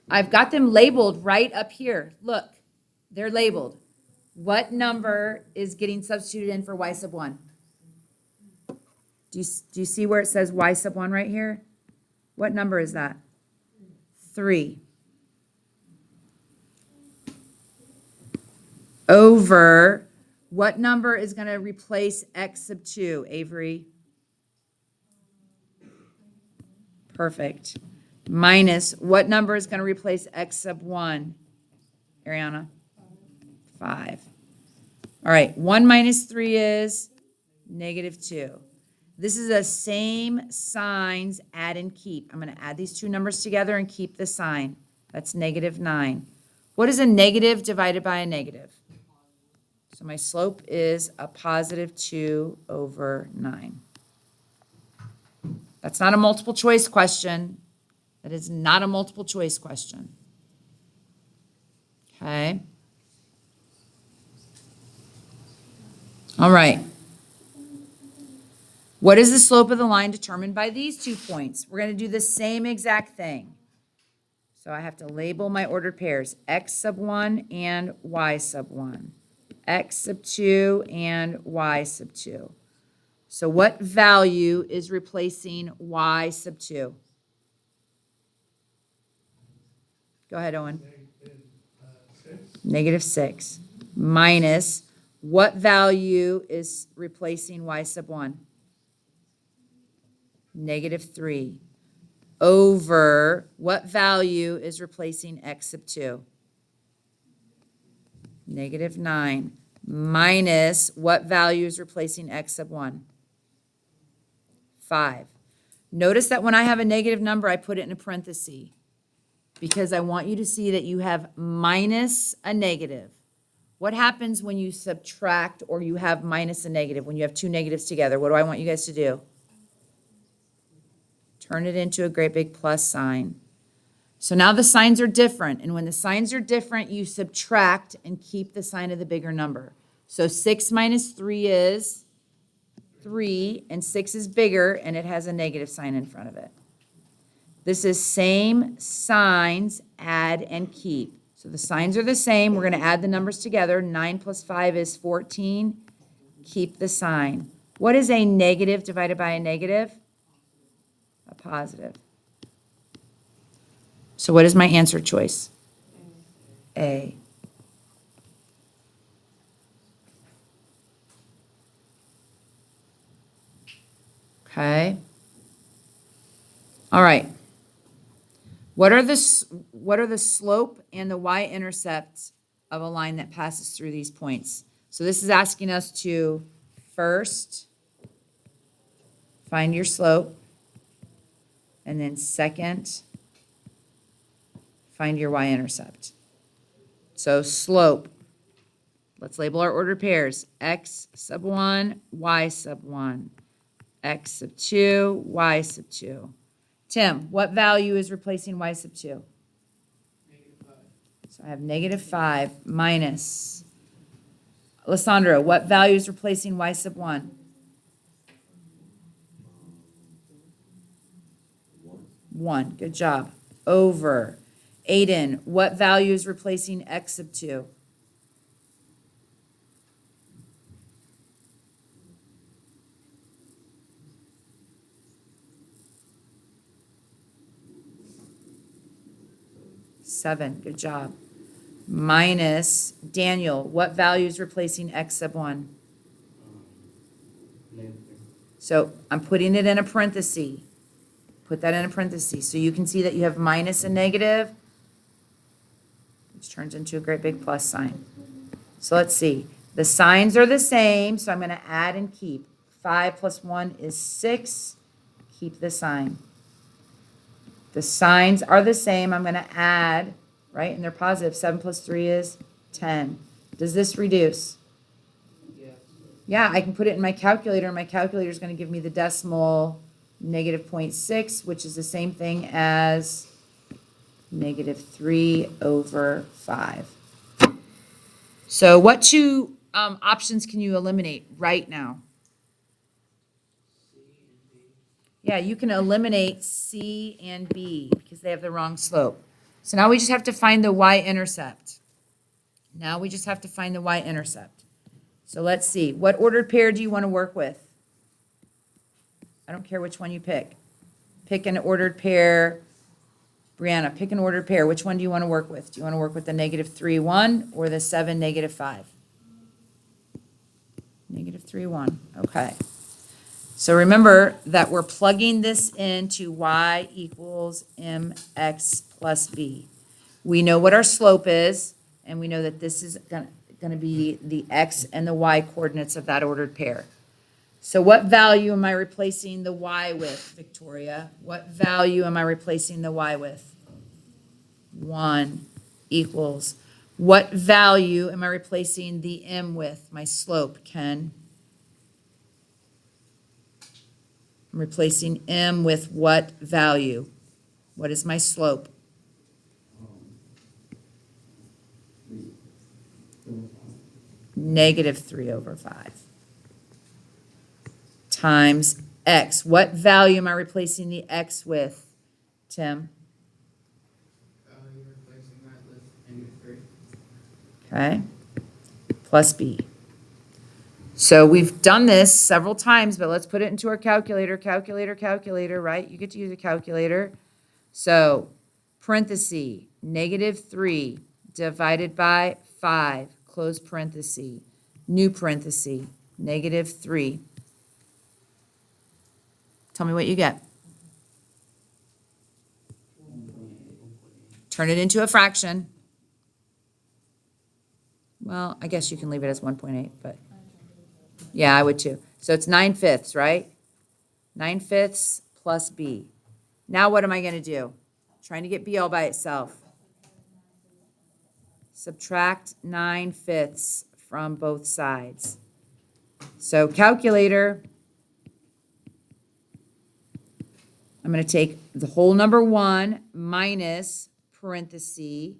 I've got them labeled right up here. Look, they're labeled. What number is getting substituted in for y sub 1? Do you see where it says y sub 1 right here? What number is that? 3. Over what number is going to replace x sub 2, Avery? Perfect. Minus what number is going to replace x sub 1, Ariana? 5. All right, 1 minus 3 is negative 2. This is the same signs, add and keep. I'm going to add these 2 numbers together and keep the sign. That's negative 9. What is a negative divided by a negative? So my slope is a positive 2 over 9. That's not a multiple choice question. That is not a multiple choice question. Okay. All right. What is the slope of the line determined by these 2 points? We're going to do the same exact thing. So I have to label my ordered pairs, x sub 1 and y sub 1, x sub 2 and y sub 2. So what value is replacing y sub 2? Go ahead, Owen. Negative 6. Negative 6. Minus What value is replacing y sub 1? -3. Over what value is replacing x sub 2? -9. Minus what value is replacing x sub 1? 5. Notice that when I have a negative number, I put it in a parenthesis because I want you to see that you have minus a negative. What happens when you subtract or you have minus a negative, when you have two negatives together? What do I want you guys to do? Turn it into a great big plus sign. So now the signs are different, and when the signs are different, you subtract and keep the sign of the bigger number. So 6 minus 3 is 3, and 6 is bigger, and it has a negative sign in front of it. This is same signs, add and keep. So the signs are the same. We're going to add the numbers together. 9 plus 5 is 14. Keep the sign. What is a negative divided by a negative? A positive. So what is my answer choice? A. Okay. All right. What are the slope and the y-intercept of a line that passes through these points? So this is asking us to first find your slope, and then second, find your y-intercept. So slope, let's label our ordered pairs. X sub 1, y sub 1. X sub 2, y sub 2. Tim, what value is replacing y sub 2? -5. So I have -5 minus. Alessandro, what value is replacing y sub 1? 1. Good job. Over. Aiden, what value is replacing x sub 2? 7. Good job. Minus Daniel, what value is replacing x sub 1? So I'm putting it in a parenthesis. Put that in a parenthesis so you can see that you have minus and negative, which turns into a great big plus sign. So let's see. The signs are the same, so I'm going to add and keep. 5 plus 1 is 6. Keep the sign. The signs are the same. I'm going to add, right? And they're positive. 7 plus 3 is 10. Does this reduce? Yes. Yeah, I can put it in my calculator. My calculator is going to give me the decimal -0.6, which is the same thing as -3/5. So what two options can you eliminate right now? C and D. Yeah, you can eliminate C and B because they have the wrong slope. So now we just have to find the y-intercept. Now we just have to find the y-intercept. So let's see. What ordered pair do you want to work with? I don't care which one you pick. Pick an ordered pair. Brianna, pick an ordered pair. Which one do you want to work with? Do you want to work with the -3, 1 or the 7, -5? -3, 1. Okay. So remember that we're plugging this into y equals mx plus b. We know what our slope is, and we know that this is going to be the x and the y coordinates of that ordered pair. So what value am I replacing the y with, Victoria? What value am I replacing the y with? 1 equals. What value am I replacing the m with, my slope, Ken? I'm replacing m with what value? What is my slope? -3/5 times x. What value am I replacing the x with, Tim? You're replacing that with -3. Okay, plus b. So we've done this several times, but let's put it into our calculator, right? You get to use a calculator. So parenthesis, -3 divided by 5, close parenthesis. new parenthesis, -3. Tell me what you get. Turn it into a fraction. Well, I guess you can leave it as 1.8, but yeah, I would too. So it's 9/5, right? 9/5 plus b. Now what am I going to do? Trying to get b all by itself. Subtract 9/5 from both sides. So calculator, I'm going to take the whole number 1 minus parenthesis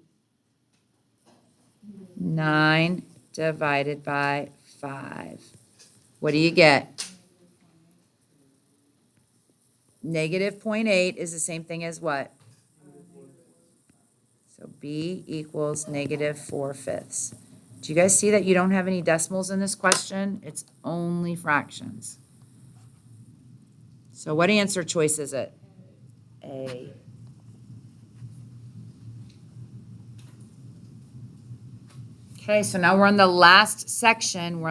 9 divided by 5. What do you get? -0.8 is the same thing as what? So b equals -4/5. Do you guys see that you don't have any decimals in this question? It's only fractions. So what answer choice is it? A. Okay, so now we're on the last section.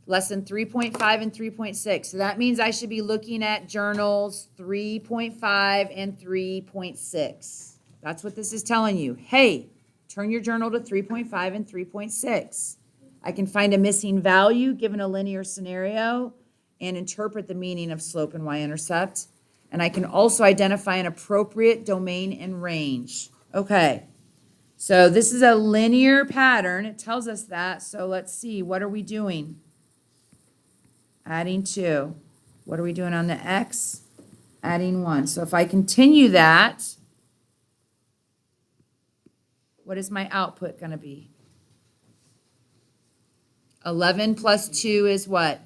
Lesson 3.5 and 3.6. So that means I should be looking at journals 3.5 and 3.6. That's what this is telling you. Hey, turn your journal to 3.5 and 3.6. I can find a missing value given a linear scenario and interpret the meaning of slope and y-intercept. And I can also identify an appropriate domain and range. Okay, so this is a linear pattern. It tells us that. So let's see, what are we doing? Adding 2. What are we doing on the x? Adding 1. So if I continue that, what is my output going to be? 11 plus 2 is what?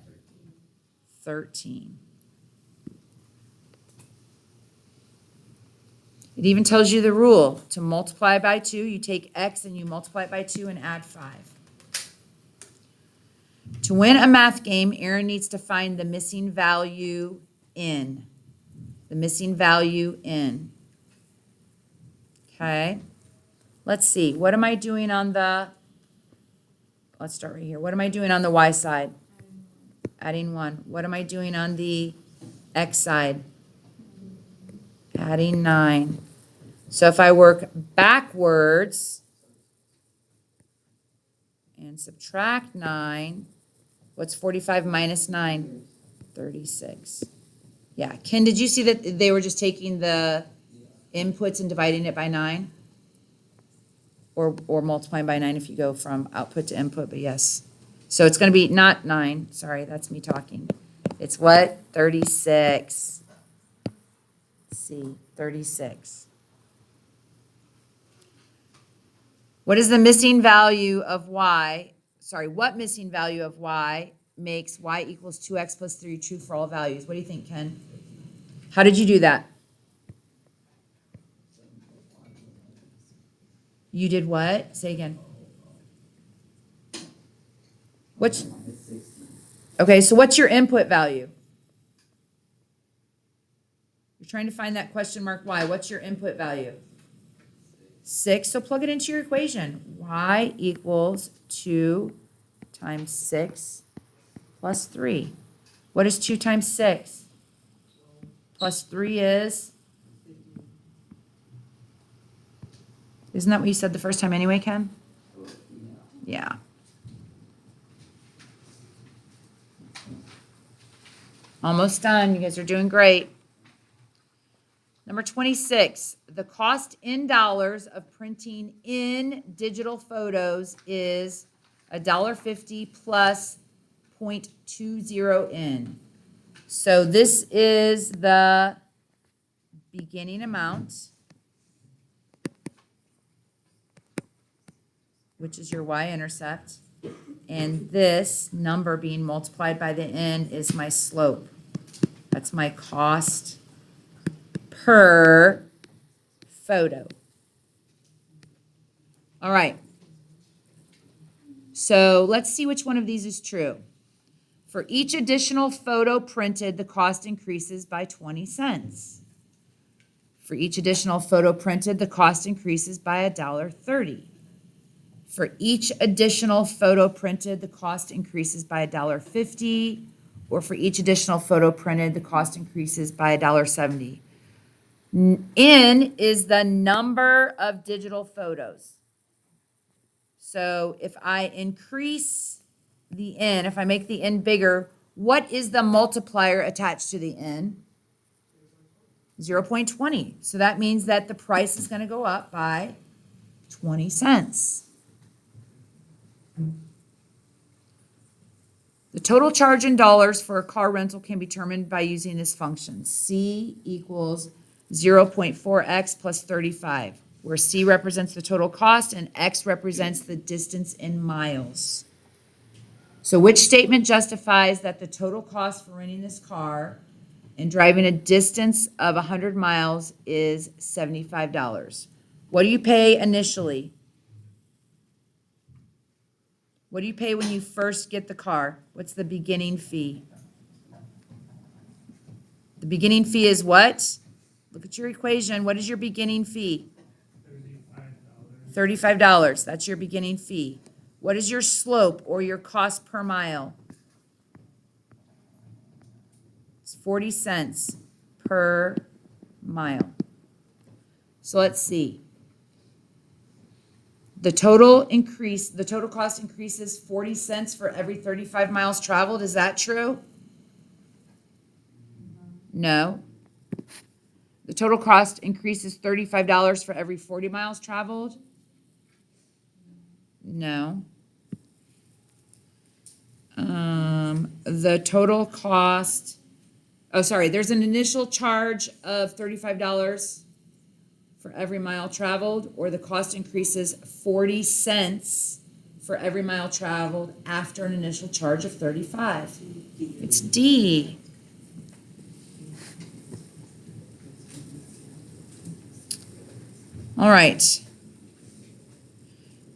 13. It even tells you the rule. To multiply by 2, you take x and you multiply it by 2 and add 5. To win a math game, Aaron needs to find the missing value in. The missing value in. Okay. Let's see. What am I doing on the, let's start right here. What am I doing on the y side? Adding 1. What am I doing on the x side? Adding 9. So if I work backwards and subtract 9, what's 45 minus 9? 36. Yeah. Ken, did you see that they were just taking the inputs and dividing it by 9? Or multiplying by 9 if you go from output to input, but yes. So it's going to be not 9. Sorry, that's me talking. It's what? 36. C, 36. What is the missing value of y? Sorry, what missing value of y makes y equals 2x plus 3 true for all values? What do you think, Ken? How did you do that? You did what? Say again. Okay, so what's your input value? You're trying to find that question mark y. What's your input value? 6. So plug it into your equation. Y equals 2 times 6 plus 3. What is 2 times 6? Plus 3 is? Isn't that what you said the first time anyway, Ken? Yeah. Almost done. You guys are doing great. Number 26, the cost in dollars of printing in digital photos is $1.50 plus 0.20 in. So this is the beginning amount, which is your y-intercept, and this number being multiplied by the n is my slope. That's my cost per photo. All right. So let's see which one of these is true. For each additional photo printed, the cost increases by 20 cents. For each additional photo printed, the cost increases by $1.30. For each additional photo printed, the cost increases by $1.50, or for each additional photo printed, the cost increases by $1.70. N is the number of digital photos. So if I increase the N, if I make the N bigger, what is the multiplier attached to the N? 0.20. So that means that the price is going to go up by 20 cents. The total charge in dollars for a car rental can be determined by using this function. C equals 0.4x plus 35, where C represents the total cost and X represents the distance in miles. So which statement justifies that the total cost for renting this car and driving a distance of 100 miles is $75? What do you pay initially? What do you pay when you first get the car? What's the beginning fee? The beginning fee is what? Look at your equation. What is your beginning fee? $35. That's your beginning fee. What is your slope or your cost per mile? It's 40 cents per mile. So let's see. The total cost increases 40 cents for every 35 miles traveled. Is that true? No. The total cost increases $35 for every 40 miles traveled. No. The total cost, there's an initial charge of $35 for every mile traveled, or the cost increases 40 cents for every mile traveled after an initial charge of 35. It's D. All right.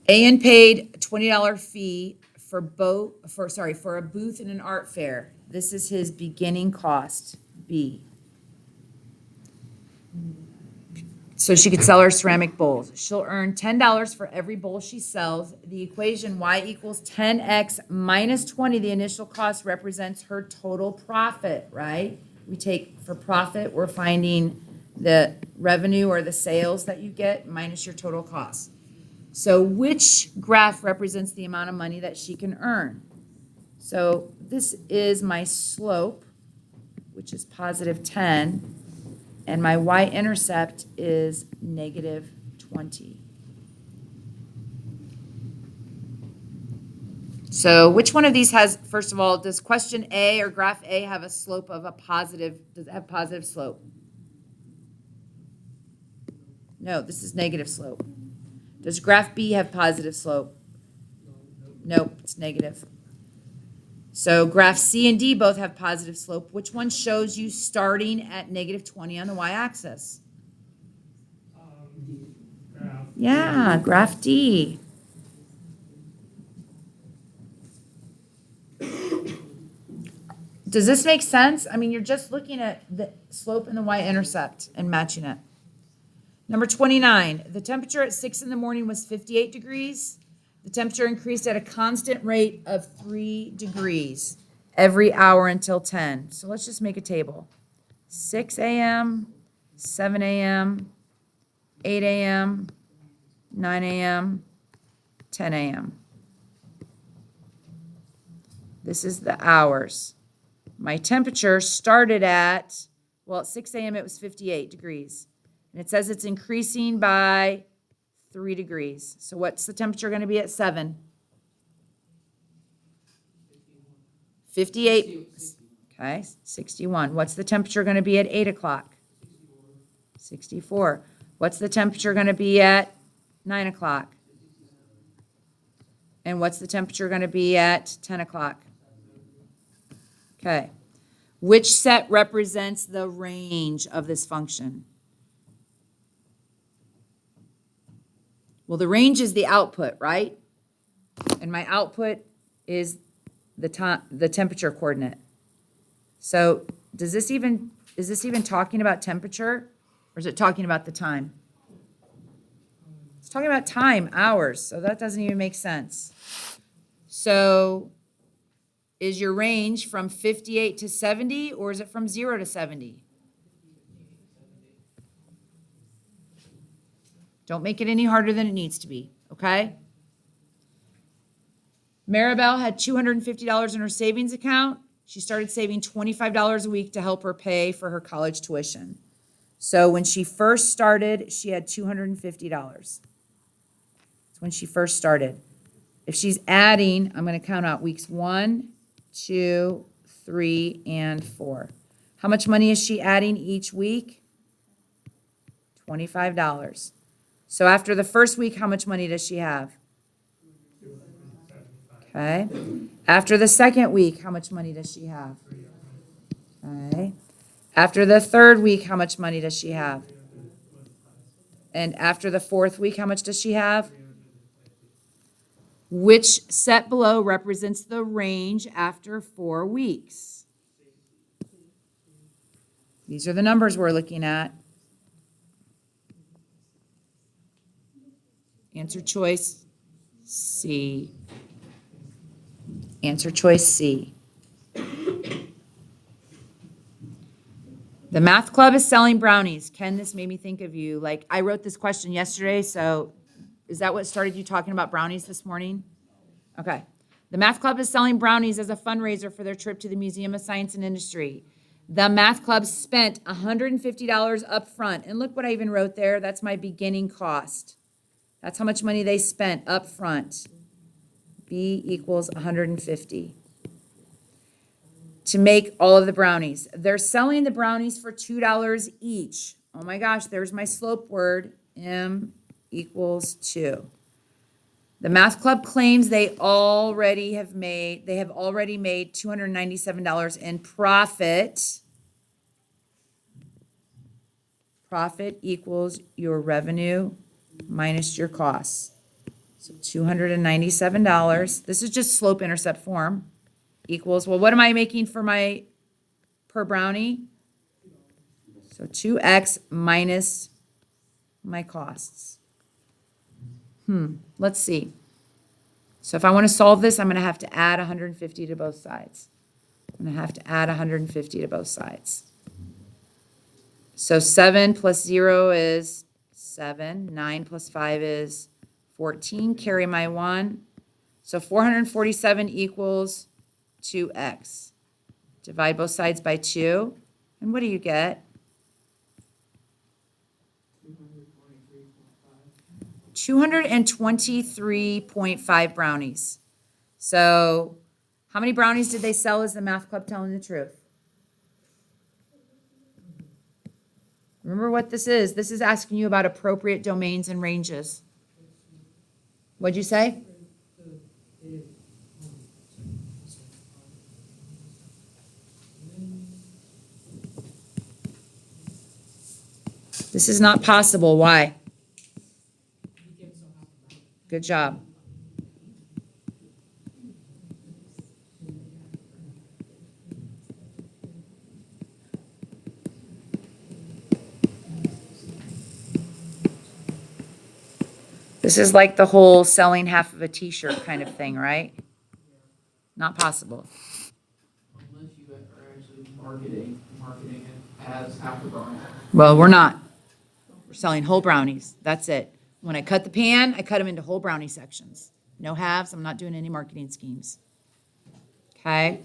AN paid $20 fee for a booth in an art fair. This is his beginning cost, B. So she could sell her ceramic bowls. She'll earn $10 for every bowl she sells. The equation y equals 10x minus 20, the initial cost, represents her total profit, right? We take, for profit, we're finding the revenue or the sales that you get minus your total cost. So which graph represents the amount of money that she can earn? So this is my slope, which is positive 10. And my y-intercept is negative 20. So which one of these has, first of all, does question A or graph A have a slope of a positive, does it have positive slope? No, this is negative slope. Does graph B have positive slope? Nope, it's negative. So graph C and D both have positive slope. Which one shows you starting at negative 20 on the y-axis? Yeah, graph D. Does this make sense? I mean, you're just looking at the slope and the y-intercept and matching it. Number 29, the temperature at 6 in the morning was 58 degrees. The temperature increased at a constant rate of 3 degrees every hour until 10. So let's just make a table. 6 a.m., 7 a.m., 8 a.m., 9 a.m., 10 a.m. This is the hours. My temperature started at, at 6 a.m. it was 58 degrees. And it says it's increasing by 3 degrees. So what's the temperature going to be at 7? 58. Okay, 61. What's the temperature going to be at 8 o'clock? 64. What's the temperature going to be at 9 o'clock? And what's the temperature going to be at 10 o'clock? Okay. Which set represents the range of this function? Well, the range is the output, right? And my output is the temperature coordinate. So is this even talking about temperature, or is it talking about the time? It's talking about time, hours, so that doesn't even make sense. So is your range from 58 to 70, or is it from 0 to 70? Don't make it any harder than it needs to be, okay? Maribel had $250 in her savings account. She started saving $25 a week to help her pay for her college tuition. So when she first started, she had $250. That's when she first started. If she's adding, I'm going to count out weeks 1, 2, 3, and 4. How much money is she adding each week? $25. So after the first week, how much money does she have? Okay. After the second week, how much money does she have? Okay. After the third week, how much money does she have? And after the fourth week, how much does she have? Which set below represents the range after 4 weeks? These are the numbers we're looking at. Answer choice C. Answer choice C. The math club is selling brownies. Ken, this made me think of you. Like, I wrote this question yesterday, so is that what started you talking about brownies this morning? Okay. The math club is selling brownies as a fundraiser for their trip to the Museum of Science and Industry. The math club spent $150 up front. And look what I even wrote there. That's my beginning cost. That's how much money they spent up front. B equals 150. To make all of the brownies. They're selling the brownies for $2 each. Oh my gosh, there's my slope word. M equals 2. The math club claims they have already made $297 in profit. Profit equals your revenue minus your costs. So $297. This is just slope intercept form. Equals, well, what am I making for my per brownie? So 2x minus my costs. Let's see. So if I want to solve this, I'm going to have to add 150 to both sides. I'm going to have to add 150 to both sides. So 7 plus 0 is 7. 9 plus 5 is 14. Carry my 1. So 447 equals 2x. Divide both sides by 2. And what do you get? 223.5 brownies. So how many brownies did they sell? Is the math club telling the truth? Remember what this is. This is asking you about appropriate domains and ranges. What'd you say? This is not possible. Why? Good job. This is like the whole selling half of a t-shirt kind of thing, right? Not possible. Unless you are actually marketing it as half a brownie. Well, we're not. We're selling whole brownies. That's it. When I cut the pan, I cut them into whole brownie sections. No halves. I'm not doing any marketing schemes. Okay?